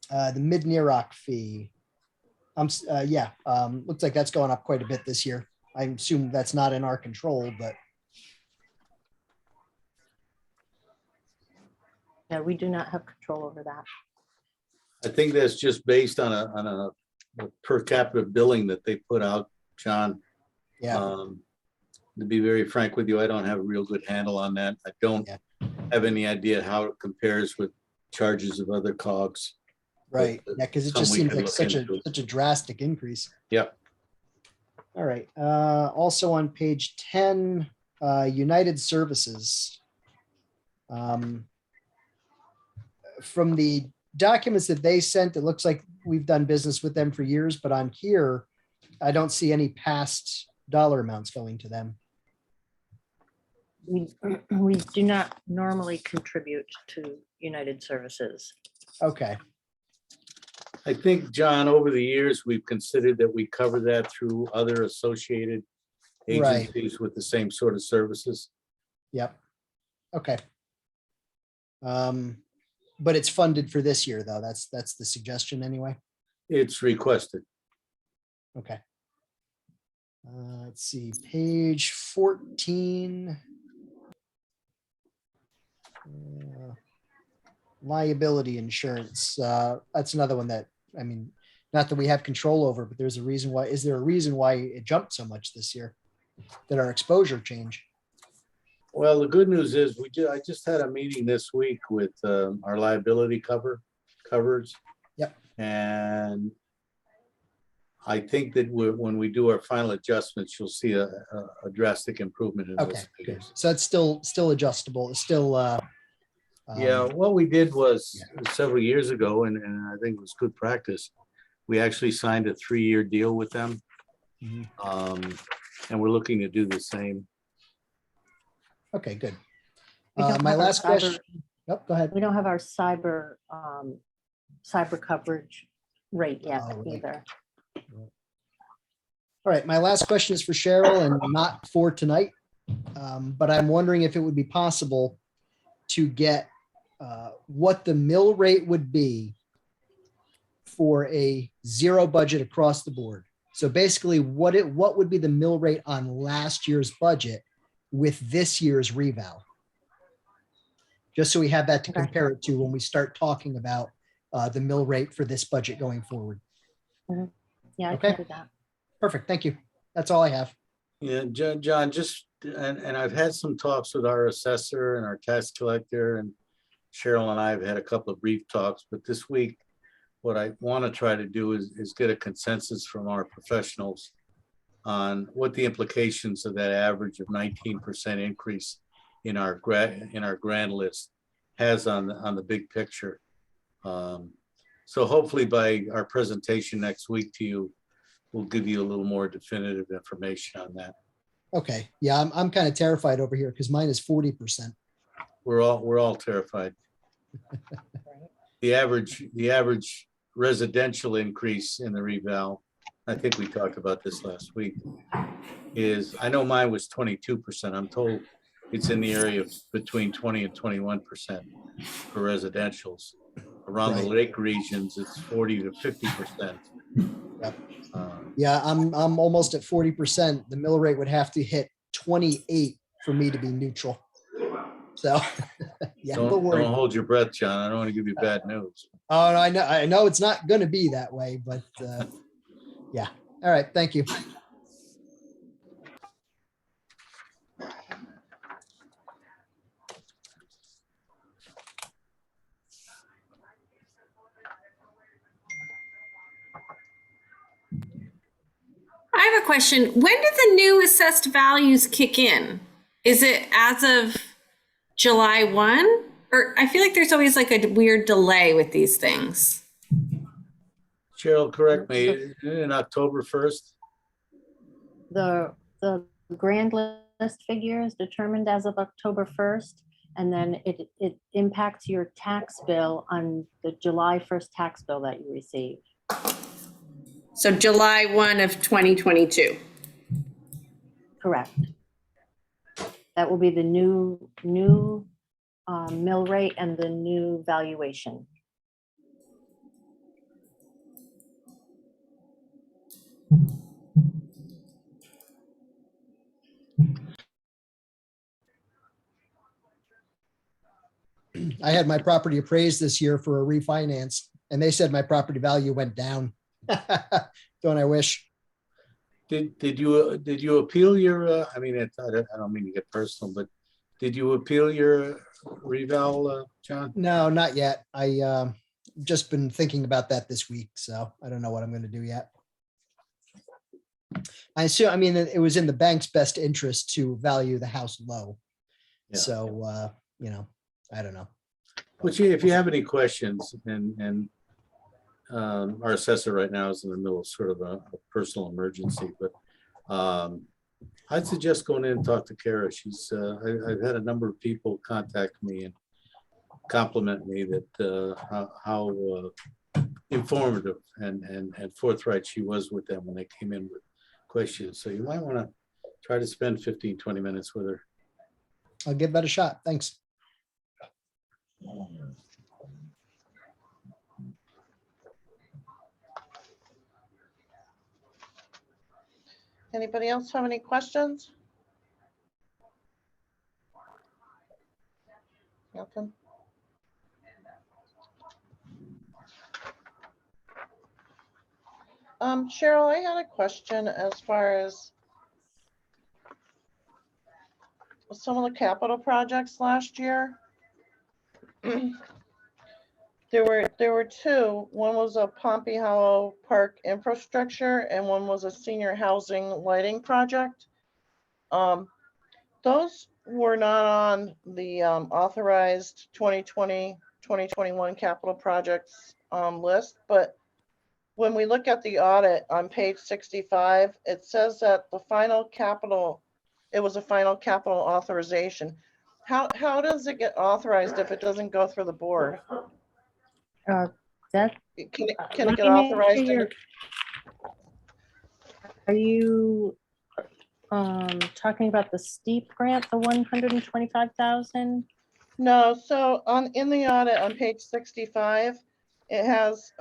Speaker 4: The mid-NEROC fee. Looks like that's going up quite a bit this year. I assume that's not in our control, but.
Speaker 7: Yeah, we do not have control over that.
Speaker 3: I think that's just based on a per capita billing that they put out, John.
Speaker 4: Yeah.
Speaker 3: To be very frank with you, I don't have a real good handle on that. I don't have any idea how it compares with charges of other cogs.
Speaker 4: Right. Yeah, because it just seems like such a drastic increase.
Speaker 3: Yep.
Speaker 4: All right. Also on page 10, United Services. From the documents that they sent, it looks like we've done business with them for years, but on here, I don't see any past dollar amounts going to them.
Speaker 7: We do not normally contribute to United Services.
Speaker 4: Okay.
Speaker 3: I think, John, over the years, we've considered that we cover that through other associated agencies with the same sort of services.
Speaker 4: Yep. Okay. But it's funded for this year, though. That's the suggestion anyway.
Speaker 3: It's requested.
Speaker 4: Okay. Let's see, page 14. Liability insurance. That's another one that, not that we have control over, but there's a reason why. Is there a reason why it jumped so much this year? Did our exposure change?
Speaker 3: Well, the good news is I just had a meeting this week with our liability covers.
Speaker 4: Yep.
Speaker 3: And I think that when we do our final adjustments, you'll see a drastic improvement in those figures.
Speaker 4: So it's still adjustable. It's still.
Speaker 3: Yeah, what we did was several years ago, and I think it was good practice. We actually signed a 3-year deal with them. And we're looking to do the same.
Speaker 4: Okay, good.
Speaker 7: We don't
Speaker 4: My
Speaker 7: have our
Speaker 4: last question. Go ahead.
Speaker 7: We don't have our cyber coverage rate yet either.
Speaker 4: All right, my last question is for Cheryl and not for tonight. But I'm wondering if it would be possible to get what the mill rate would be for a zero budget across the board. So basically what would be the mill rate on last year's budget with this year's reval? Just so we have that to compare it to when we start talking about the mill rate for this budget going forward.
Speaker 7: Yeah, I can do that.
Speaker 4: Perfect. Thank you. That's all I have.
Speaker 3: Yeah, John, and I've had some talks with our assessor and our tax collector, and Cheryl and I have had a couple of brief talks, but this week, what I want to try to do is get a consensus from our professionals on what the implications of that average of 19% increase in our grant list has on the big picture. So hopefully by our presentation next week to you, we'll give you a little more definitive information on that.
Speaker 4: Okay, yeah, I'm kind of terrified over here because mine is 40%.
Speaker 3: We're all terrified. The average residential increase in the reval, I think we talked about this last week, is, I know mine was 22%. I'm told it's in the area of between 20 and 21% for residentials. Around the lake regions, it's 40 to 50%.
Speaker 4: Yep. Yeah, I'm almost at 40%. The mill rate would have to hit 28 for me to be neutral. So yeah,
Speaker 3: Don't
Speaker 4: worry.
Speaker 3: hold your breath, John. I don't want to give you bad news.
Speaker 4: Oh, no, I know it's not going to be that way, but yeah. All right. Thank you.
Speaker 10: I have a question. When do the new assessed values kick in? Is it as of July 1? Or I feel like there's always like a weird delay with these things.
Speaker 3: Cheryl, correct me, in October 1st?
Speaker 7: The grand list figure is determined as of October 1st, and then it impacts your tax bill on the July 1st tax bill that you receive.
Speaker 10: So July 1 of 2022.
Speaker 7: Correct. That will be the new mill rate and the new valuation.
Speaker 4: I had my property appraised this year for a refinance, and they said my property value went down. Don't I wish?
Speaker 3: Did you appeal your? I mean, I don't mean to get personal, but did you appeal your reval, John?
Speaker 4: No, not yet. I just been thinking about that this week, so I don't know what I'm going to do yet. I assume, I mean, it was in the bank's best interest to value the house low.
Speaker 3: Yeah.
Speaker 4: So, you know, I don't know.
Speaker 3: Which, if you have any questions, and our assessor right now is in the middle of sort of a personal emergency, but I'd suggest going in and talk to Kara. She's I've had a number of people contact me and compliment me that how informative and forthright she was with them when they came in with questions. So you might want to try to spend 15-20 minutes with her.
Speaker 4: I'll give that a shot. Thanks.
Speaker 1: Anybody else have any questions? Nothing. Cheryl, I had a question as far as some of the capital projects last year. There were two. One was a Pompey Hollow Park infrastructure and one was a senior housing lighting project. Those were not on the authorized 2020, 2021 capital projects list, but when we look at the audit on page 65, it says that the final capital, it was a final capital authorization. How does it get authorized if it doesn't go through the board?
Speaker 7: That
Speaker 1: Can it
Speaker 7: let
Speaker 1: get
Speaker 7: me make
Speaker 1: authorized?
Speaker 7: sure you're- Are you talking about the steep grant, the 125,000?
Speaker 1: No, so in the audit on page 65, it has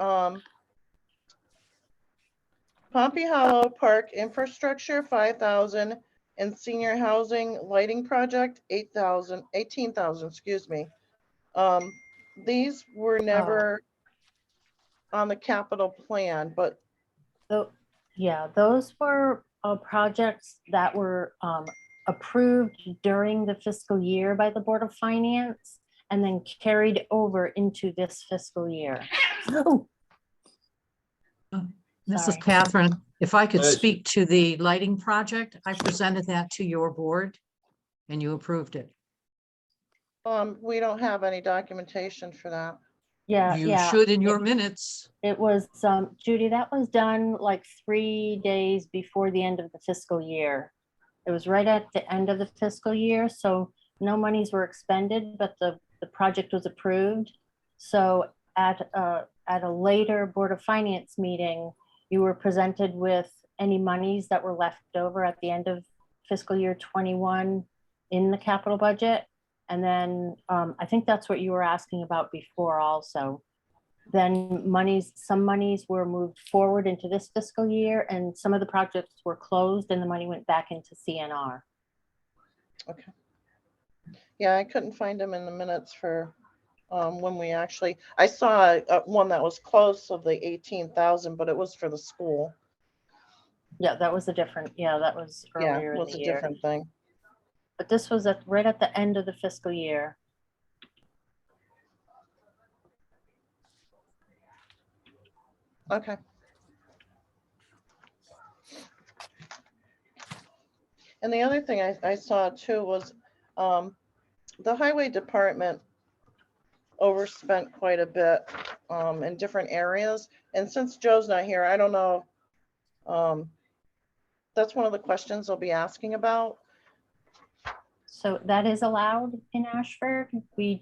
Speaker 1: Pompey Hollow Park infrastructure 5,000 and senior housing lighting project 18,000, excuse me. These were never on the capital plan, but
Speaker 7: So, yeah, those were projects that were approved during the fiscal year by the Board of Finance and then carried over into this fiscal year. Oh,
Speaker 5: This is
Speaker 7: sorry.
Speaker 5: Catherine. If I could
Speaker 3: Yes.
Speaker 5: speak to the lighting project, I presented that to your board and you approved it.
Speaker 1: We don't have any documentation for that.
Speaker 7: Yeah,
Speaker 5: You
Speaker 7: yeah.
Speaker 5: should in your minutes.
Speaker 7: It was, Judy, that was done like 3 days before the end of the fiscal year. It was right at the end of the fiscal year, so no monies were expended, but the project was approved. So at a later Board of Finance meeting, you were presented with any monies that were left over at the end of fiscal year 21 in the capital budget. And then I think that's what you were asking about before also. Then some monies were moved forward into this fiscal year, and some of the projects were closed and the money went back into CNR.
Speaker 1: Okay. Yeah, I couldn't find them in the minutes for when we actually, I saw one that was close of the 18,000, but it was for the school.
Speaker 7: Yeah, that was a different, that was
Speaker 1: Yeah,
Speaker 7: earlier
Speaker 1: it
Speaker 7: in
Speaker 1: was
Speaker 7: the
Speaker 1: a
Speaker 7: year.
Speaker 1: different thing.
Speaker 7: But this was right at the end of the fiscal year.
Speaker 1: Okay. And the other thing I saw too was the highway department overspent quite a bit in different areas. And since Joe's not here, I don't know. That's one of the questions they'll be asking about.
Speaker 7: So that is allowed in Ashford. We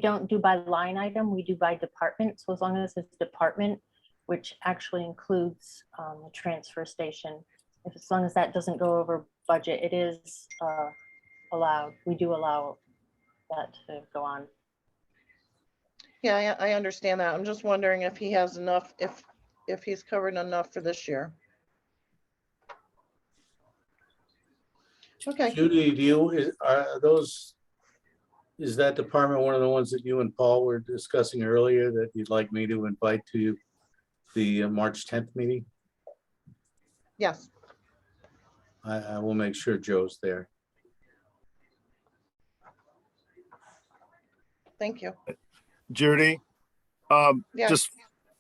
Speaker 7: don't do by line item, we do by department. So as long as it's department, which actually includes the transfer station, as long as that doesn't go over budget, it is allowed. We do allow that to go on.
Speaker 1: Yeah, I understand that. I'm just wondering if he has enough, if he's covered enough for this year. Okay.
Speaker 3: Judy, is that department one of the ones that you and Paul were discussing earlier that you'd like me to invite to the March 10th meeting?
Speaker 1: Yes.
Speaker 3: I will make sure Joe's there.
Speaker 1: Thank you.
Speaker 12: Judy,
Speaker 1: Yeah.
Speaker 12: just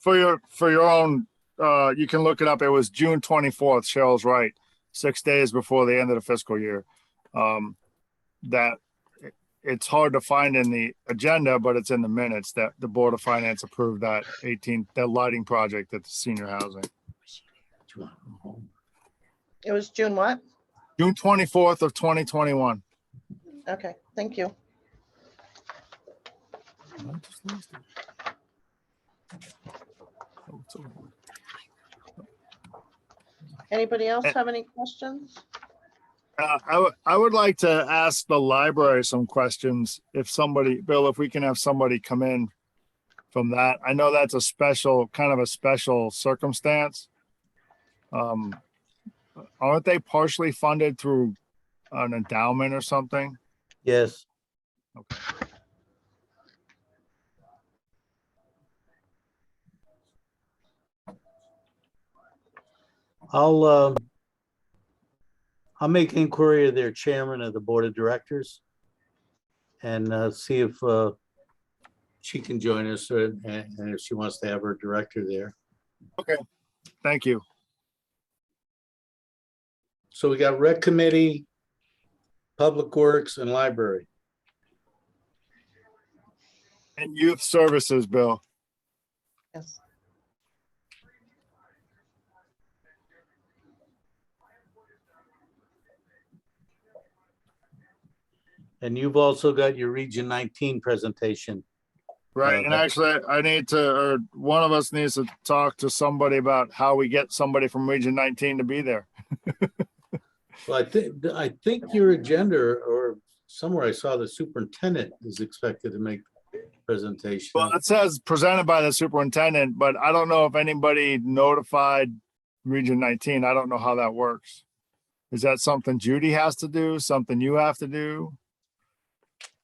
Speaker 12: for your own, you can look it up. It was June 24th. Cheryl's right. 6 days before the end of the fiscal year. That it's hard to find in the agenda, but it's in the minutes that the Board of Finance approved that that lighting project at the senior housing.
Speaker 1: It was June what?
Speaker 12: June 24th of 2021.
Speaker 1: Okay, thank you. Anybody else have any questions?
Speaker 12: I would like to ask the library some questions. If somebody, Bill, if we can have somebody come in from that. I know that's kind of a special circumstance. Aren't they partially funded through an endowment or something?
Speaker 3: Yes.
Speaker 12: Okay.
Speaker 3: I'll make inquiry of their chairman of the board of directors and see if she can join us and if she wants to have her director there.
Speaker 12: Okay, thank you.
Speaker 3: So we got rec committee, public works, and library.
Speaker 12: And youth services, Bill.
Speaker 1: Yes.
Speaker 3: And you've also got your Region 19 presentation.
Speaker 12: Right, and actually, one of us needs to talk to somebody about how we get somebody from Region 19 to be there.
Speaker 3: Well, I think your agenda or somewhere I saw the superintendent is expected to make presentation.
Speaker 12: Well, it says presented by the superintendent, but I don't know if anybody notified Region 19. I don't know how that works. Is that something Judy has to do? Something you have to do?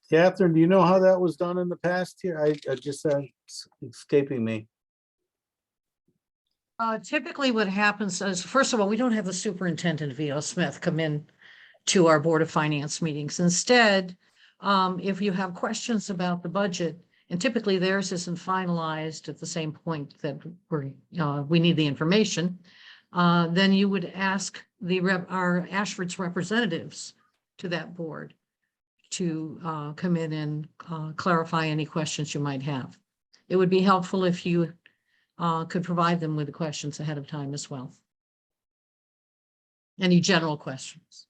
Speaker 3: Catherine, do you know how that was done in the past here? I just it's escaping me.
Speaker 5: Typically what happens is, first of all, we don't have the superintendent V.O. Smith come in to our Board of Finance meetings. Instead, if you have questions about the budget, and typically theirs isn't finalized at the same point that we need the information, then you would ask our Ashford's representatives to that board to come in and clarify any questions you might have. It would be helpful if you could provide them with the questions ahead of time as well. Any general questions?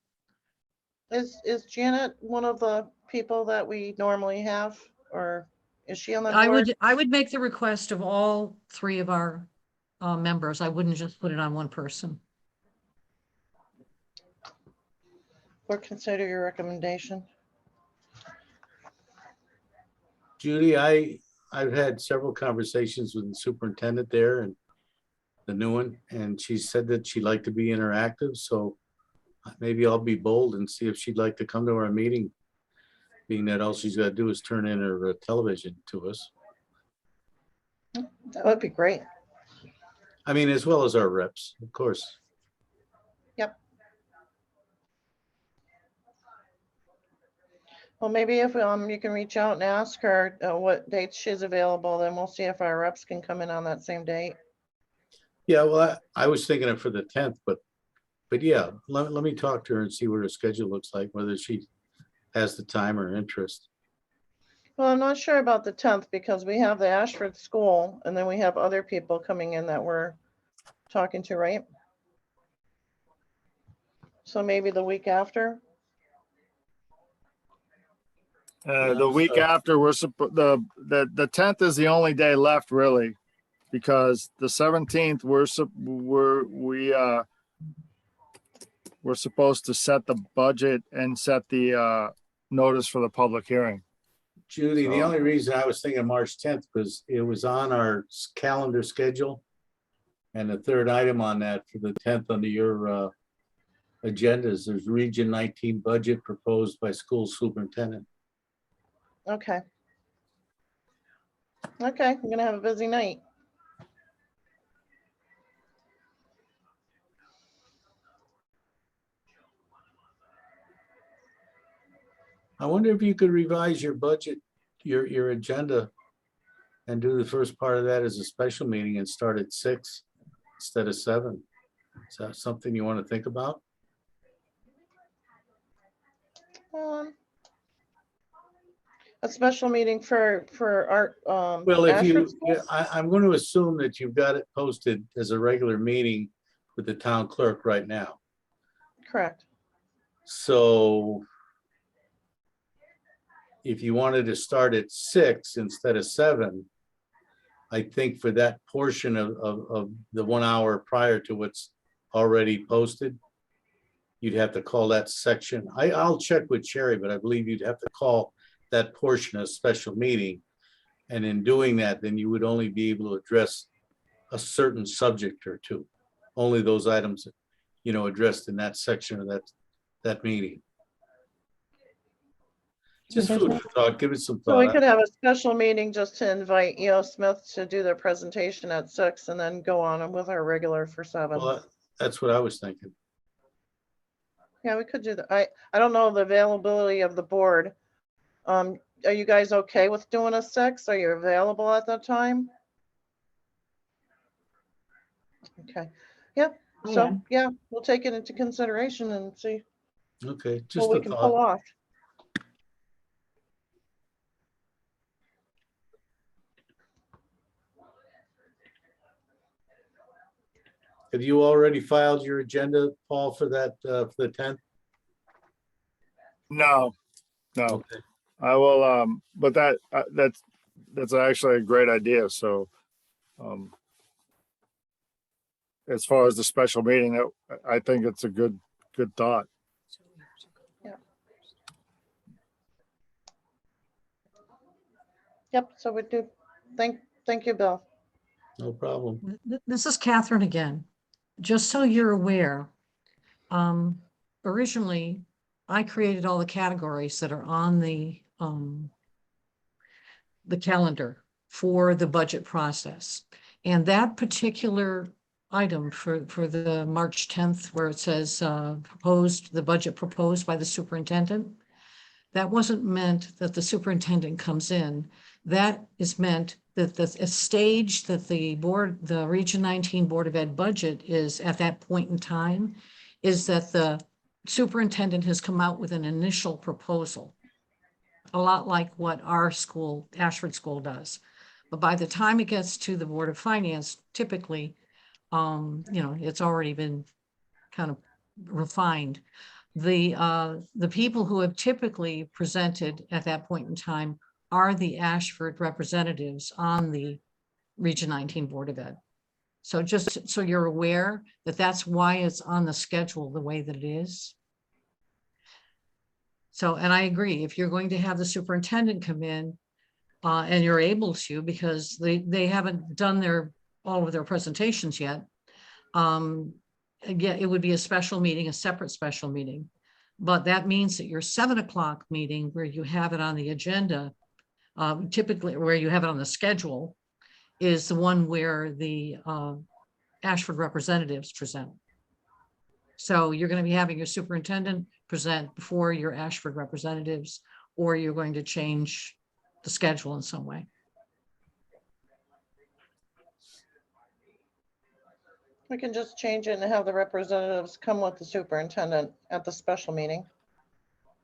Speaker 1: Is Janet one of the people that we normally have, or is she on the
Speaker 5: I
Speaker 1: board?
Speaker 5: would make the request of all three of our members. I wouldn't just put it on one person.
Speaker 1: Or consider your recommendation.
Speaker 3: Judy, I've had several conversations with the superintendent there and the new one, and she said that she'd like to be interactive, so maybe I'll be bold and see if she'd like to come to our meeting, being that all she's got to do is turn in her television to us.
Speaker 1: That would be great.
Speaker 3: I mean, as well as our reps, of course.
Speaker 1: Yep. Well, maybe if you can reach out and ask her what dates she's available, then we'll see if our reps can come in on that same date.
Speaker 3: Yeah, well, I was thinking of for the 10th, but yeah, let me talk to her and see what her schedule looks like, whether she has the time or interest.
Speaker 1: Well, I'm not sure about the 10th because we have the Ashford school and then we have other people coming in that we're talking to, right? So maybe the week after.
Speaker 12: The week after, the 10th is the only day left, really, because the 17th we're supposed to set the budget and set the notice for the public hearing.
Speaker 3: Judy, the only reason I was thinking March 10th was it was on our calendar schedule. And the third item on that for the 10th under your agendas, there's Region 19 budget proposed by school superintendent.
Speaker 1: Okay. Okay, I'm gonna have a busy night.
Speaker 3: I wonder if you could revise your budget, your agenda, and do the first part of that as a special meeting and start at 6 instead of 7. Is that something you want to think about?
Speaker 1: A special meeting for our
Speaker 3: Well, if you,
Speaker 1: Ashford school?
Speaker 3: I'm going to assume that you've got it posted as a regular meeting with the town clerk right now.
Speaker 1: Correct.
Speaker 3: So if you wanted to start at 6 instead of 7, I think for that portion of the 1 hour prior to what's already posted, you'd have to call that section. I'll check with Sherry, but I believe you'd have to call that portion a special meeting. And in doing that, then you would only be able to address a certain subject or two. Only those items, addressed in that section of that meeting. Just food for thought, give it some
Speaker 1: So we
Speaker 3: thought.
Speaker 1: could have a special meeting just to invite E.O. Smith to do their presentation at 6 and then go on with our regular for 7.
Speaker 3: Well, that's what I was thinking.
Speaker 1: Yeah, we could do that. I don't know the availability of the board. Are you guys okay with doing a 6? Are you available at that time? Okay. Yep. So yeah, we'll take it into consideration and see
Speaker 3: Okay,
Speaker 1: what
Speaker 3: just
Speaker 1: we
Speaker 3: a
Speaker 1: can pull
Speaker 3: thought.
Speaker 1: off.
Speaker 3: Have you already filed your agenda, Paul, for that, for the 10th?
Speaker 12: No.
Speaker 3: Okay.
Speaker 12: I will, but that's actually a great idea. So, as far as the special meeting, I think it's a good thought.
Speaker 1: Yeah. Yep. So we do. Thank you, Bill.
Speaker 3: No problem.
Speaker 5: This is Catherine again. Just so you're aware, originally I created all the categories that are on the calendar for the budget process. And that particular item for the March 10th, where it says the budget proposed by the superintendent, that wasn't meant that the superintendent comes in. That is meant that the stage that the Region 19 Board of Ed budget is at that point in time is that the superintendent has come out with an initial proposal. a lot like what our school, Ashford School does. But by the time it gets to the Board of Finance, typically, it's already been kind of refined. The people who have typically presented at that point in time are the Ashford representatives on the Region 19 Board of Ed. So just so you're aware that that's why it's on the schedule the way that it is. So, and I agree, if you're going to have the superintendent come in and you're able to, because they haven't done all of their presentations yet. Again, it would be a special meeting, a separate special meeting. But that means that your 7 o'clock meeting where you have it on the agenda, typically where you have it on the schedule, is the one where the Ashford representatives present. So you're going to be having your superintendent present before your Ashford representatives, or you're going to change the schedule in some way.
Speaker 1: We can just change it and have the representatives come with the superintendent at the special meeting.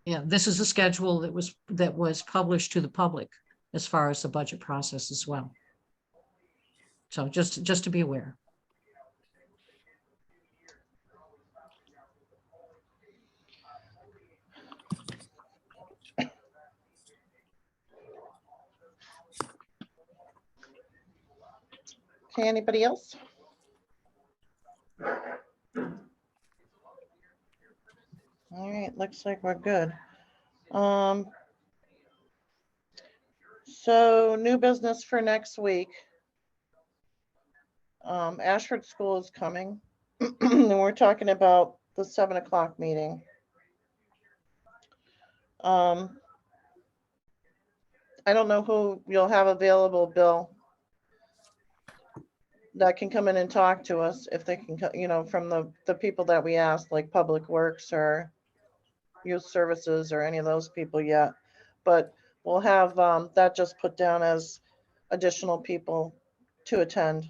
Speaker 5: Yeah, this is a schedule that was published to the public as far as the budget process as well. So just to be aware.
Speaker 1: Okay, anybody else? All right, looks like we're good. So new business for next week. Ashford School is coming. And we're talking about the 7 o'clock meeting. I don't know who you'll have available, Bill, that can come in and talk to us if they can, from the people that we asked, like Public Works or Youth Services or any of those people yet. But we'll have that just put down as additional people to attend.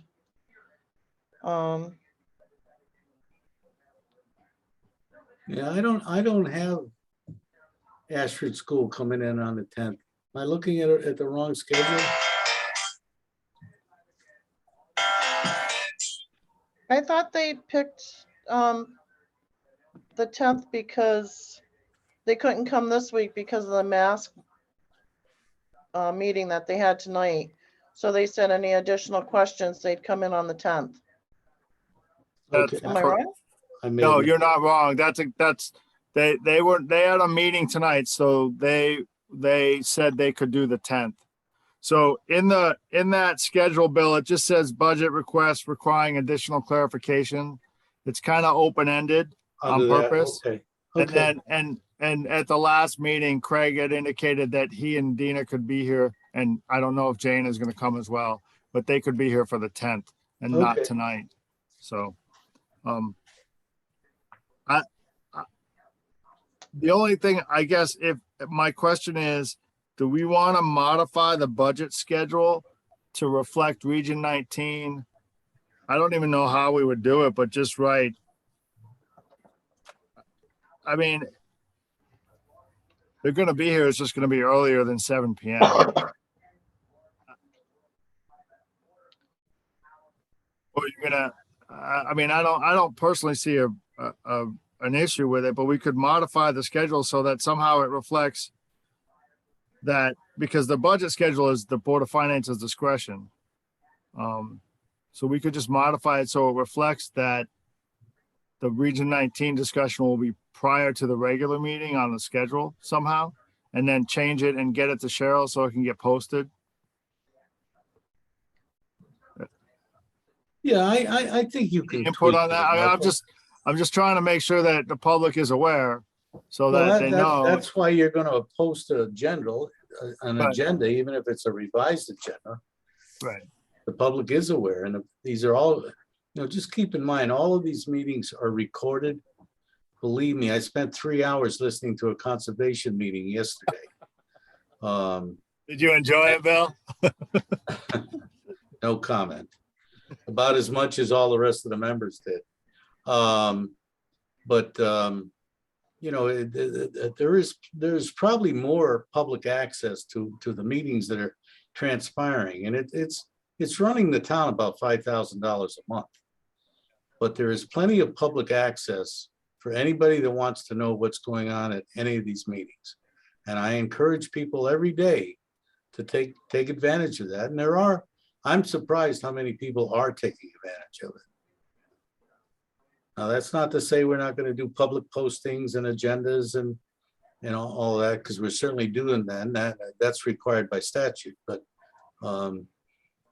Speaker 3: Yeah, I don't have Ashford School coming in on the 10th. Am I looking at the wrong schedule?
Speaker 1: I thought they picked the 10th because they couldn't come this week because of the mask meeting that they had tonight. So they said any additional questions, they'd come in on the 10th.
Speaker 3: Okay.
Speaker 1: Am I wrong?
Speaker 12: No, you're not wrong. They had a meeting tonight, so they said they could do the 10th. So in that schedule, Bill, it just says budget request requiring additional clarification. It's kind of open-ended on purpose.
Speaker 3: Okay.
Speaker 12: And at the last meeting, Craig had indicated that he and Dina could be here, and I don't know if Jane is going to come as well, but they could be here for the 10th and not tonight. So, the only thing, I guess, if my question is, do we want to modify the budget schedule to reflect Region 19? I don't even know how we would do it, but just right. I mean, they're going to be here. It's just going to be earlier than 7 p.m. Or you're gonna. I mean, I don't personally see an issue with it, but we could modify the schedule so that somehow it reflects that, because the budget schedule is the Board of Finance's discretion. So we could just modify it so it reflects that the Region 19 discussion will be prior to the regular meeting on the schedule somehow, and then change it and get it to Cheryl so it can get posted.
Speaker 3: Yeah, I think you can
Speaker 12: Input
Speaker 3: tweak
Speaker 12: on that.
Speaker 3: it.
Speaker 12: I'm just trying to make sure that the public is aware so that they know.
Speaker 3: That's why you're going to post an agenda, even if it's a revised agenda.
Speaker 12: Right.
Speaker 3: The public is aware, and these are all, just keep in mind, all of these meetings are recorded. Believe me, I spent 3 hours listening to a conservation meeting yesterday.
Speaker 12: Did you enjoy it, Bill?
Speaker 3: No comment. About as much as all the rest of the members did. But you know, there's probably more public access to the meetings that are transpiring, and it's running the town about $5,000 a month. But there is plenty of public access for anybody that wants to know what's going on at any of these meetings. And I encourage people every day to take advantage of that. And I'm surprised how many people are taking advantage of it. Now, that's not to say we're not going to do public postings and agendas and all that, because we're certainly doing that, and that's required by statute. But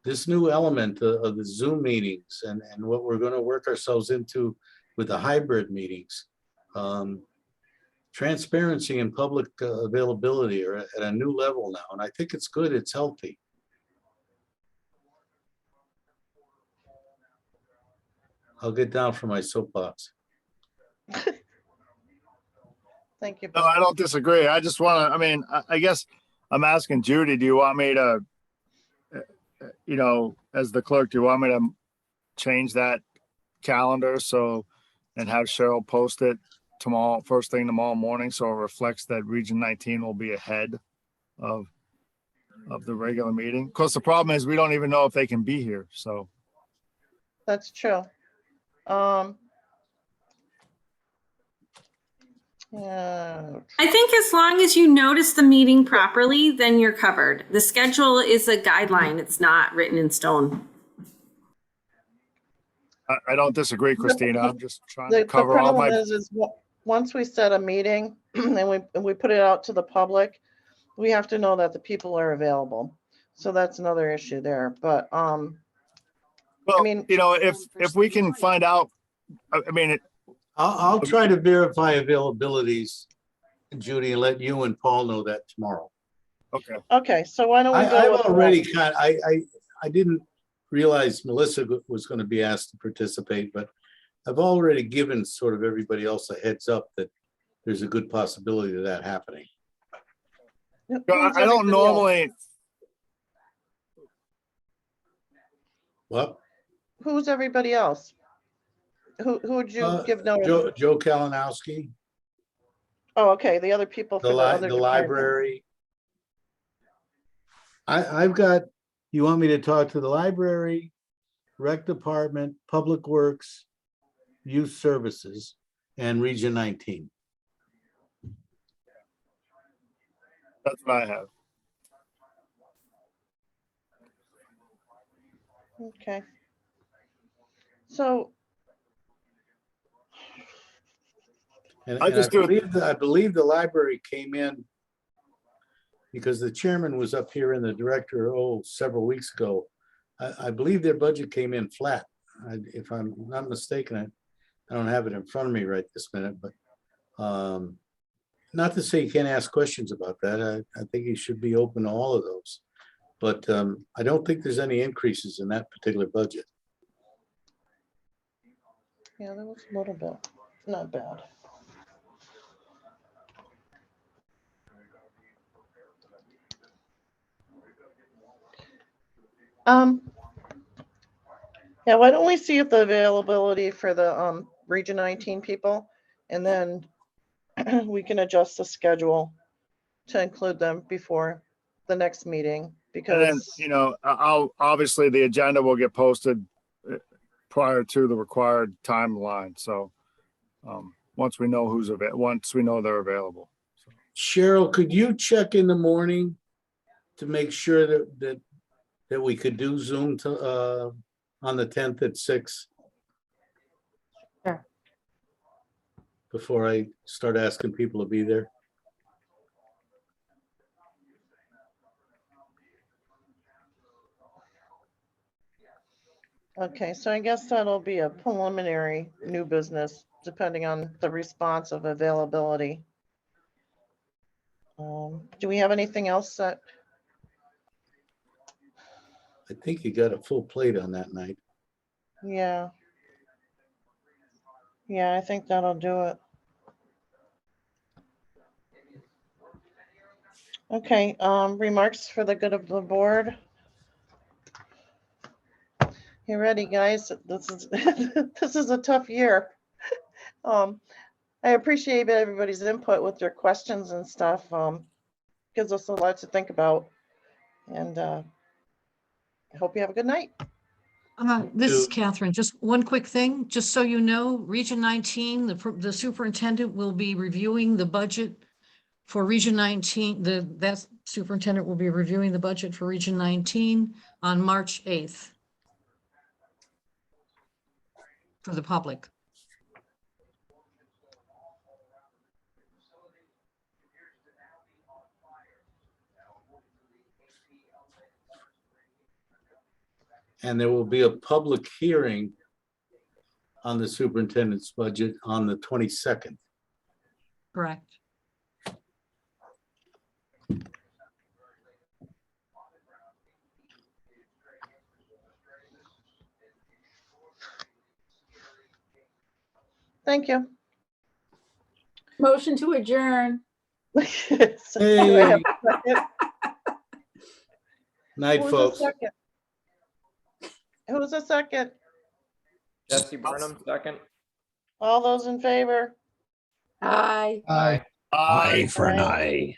Speaker 3: this new element of the Zoom meetings and what we're going to work ourselves into with the hybrid meetings, transparency and public availability are at a new level now. And I think it's good, it's healthy. I'll get down from my soapbox.
Speaker 1: Thank you.
Speaker 12: No, I don't disagree. I just want to, I mean, I guess I'm asking Judy, do you want me to, you know, as the clerk, do you want me to change that calendar and have Cheryl post it tomorrow, first thing tomorrow morning, so it reflects that Region 19 will be ahead of the regular meeting? Of course, the problem is we don't even know if they can be here, so.
Speaker 1: That's true. Yeah.
Speaker 10: I think as long as you notice the meeting properly, then you're covered. The schedule is a guideline. It's not written in stone.
Speaker 12: I don't disagree, Christina. I'm just trying to
Speaker 1: The
Speaker 12: cover all
Speaker 1: problem
Speaker 12: my.
Speaker 1: is once we set a meeting and we put it out to the public, we have to know that the people are available. So that's another issue there. But
Speaker 12: Well,
Speaker 1: I mean,
Speaker 12: you know, if we can find out, I mean,
Speaker 3: I'll try to verify availabilities, Judy, and let you and Paul know that tomorrow.
Speaker 12: Okay.
Speaker 1: Okay, so why don't we go
Speaker 3: I've
Speaker 1: with
Speaker 3: already I didn't realize Melissa was going to be asked to participate, but I've already given sort of everybody else a heads up that there's a good possibility of that happening.
Speaker 12: I don't normally.
Speaker 3: What?
Speaker 1: Who's everybody else? Who would you give notice?
Speaker 3: Joe Kalinowski,
Speaker 1: Oh, okay, the other people for
Speaker 3: the
Speaker 1: the other department.
Speaker 3: library. I've got, you want me to talk to the library, rec department, public works, youth services, and Region 19.
Speaker 12: That's what I have.
Speaker 1: Okay. So.
Speaker 3: And
Speaker 12: I
Speaker 3: believe the library came in because the chairman was up here and the director, several weeks ago. I believe their budget came in flat. If I'm not mistaken, I don't have it in front of me right this minute, but not to say you can't ask questions about that. I think you should be open to all of those. But I don't think there's any increases in that particular budget.
Speaker 1: Yeah, that was a little bit, not bad. Yeah, why don't we see if the availability for the Region 19 people, and then we can adjust the schedule to include them before the next meeting, because
Speaker 12: And then, you know, obviously the agenda will get posted prior to the required timeline. So once we know once we know they're available.
Speaker 3: Cheryl, could you check in the morning to make sure that we could do Zoom on the 10th at 6?
Speaker 7: Sure.
Speaker 3: Before I start asking people to be there.
Speaker 1: okay, so I guess that'll be a preliminary new business, depending on the response of availability. Do we have anything else that?
Speaker 3: I think you got a full plate on that night.
Speaker 1: Yeah. Yeah, I think that'll do it. Okay, remarks for the good of the board. You ready, guys? This is this is a tough year. I appreciate everybody's input with your questions and stuff. Gives us a lot to think about. And I hope you have a good night.
Speaker 5: This is Catherine. Just one quick thing, just so you know, Region 19, the superintendent will be reviewing the budget for Region 19. That superintendent will be reviewing the budget for Region 19 on March 8th for the public.
Speaker 3: And there will be a public hearing on the superintendent's budget on the 22nd.
Speaker 5: Correct.
Speaker 1: Thank you.
Speaker 13: Motion to adjourn.
Speaker 1: Do I have a second?
Speaker 3: Night,
Speaker 1: Who's
Speaker 3: folks.
Speaker 1: a second? Who's a second?
Speaker 9: Jesse Burnham, second.
Speaker 1: All those in favor?
Speaker 13: Aye.
Speaker 4: Aye.
Speaker 11: Eye for an eye.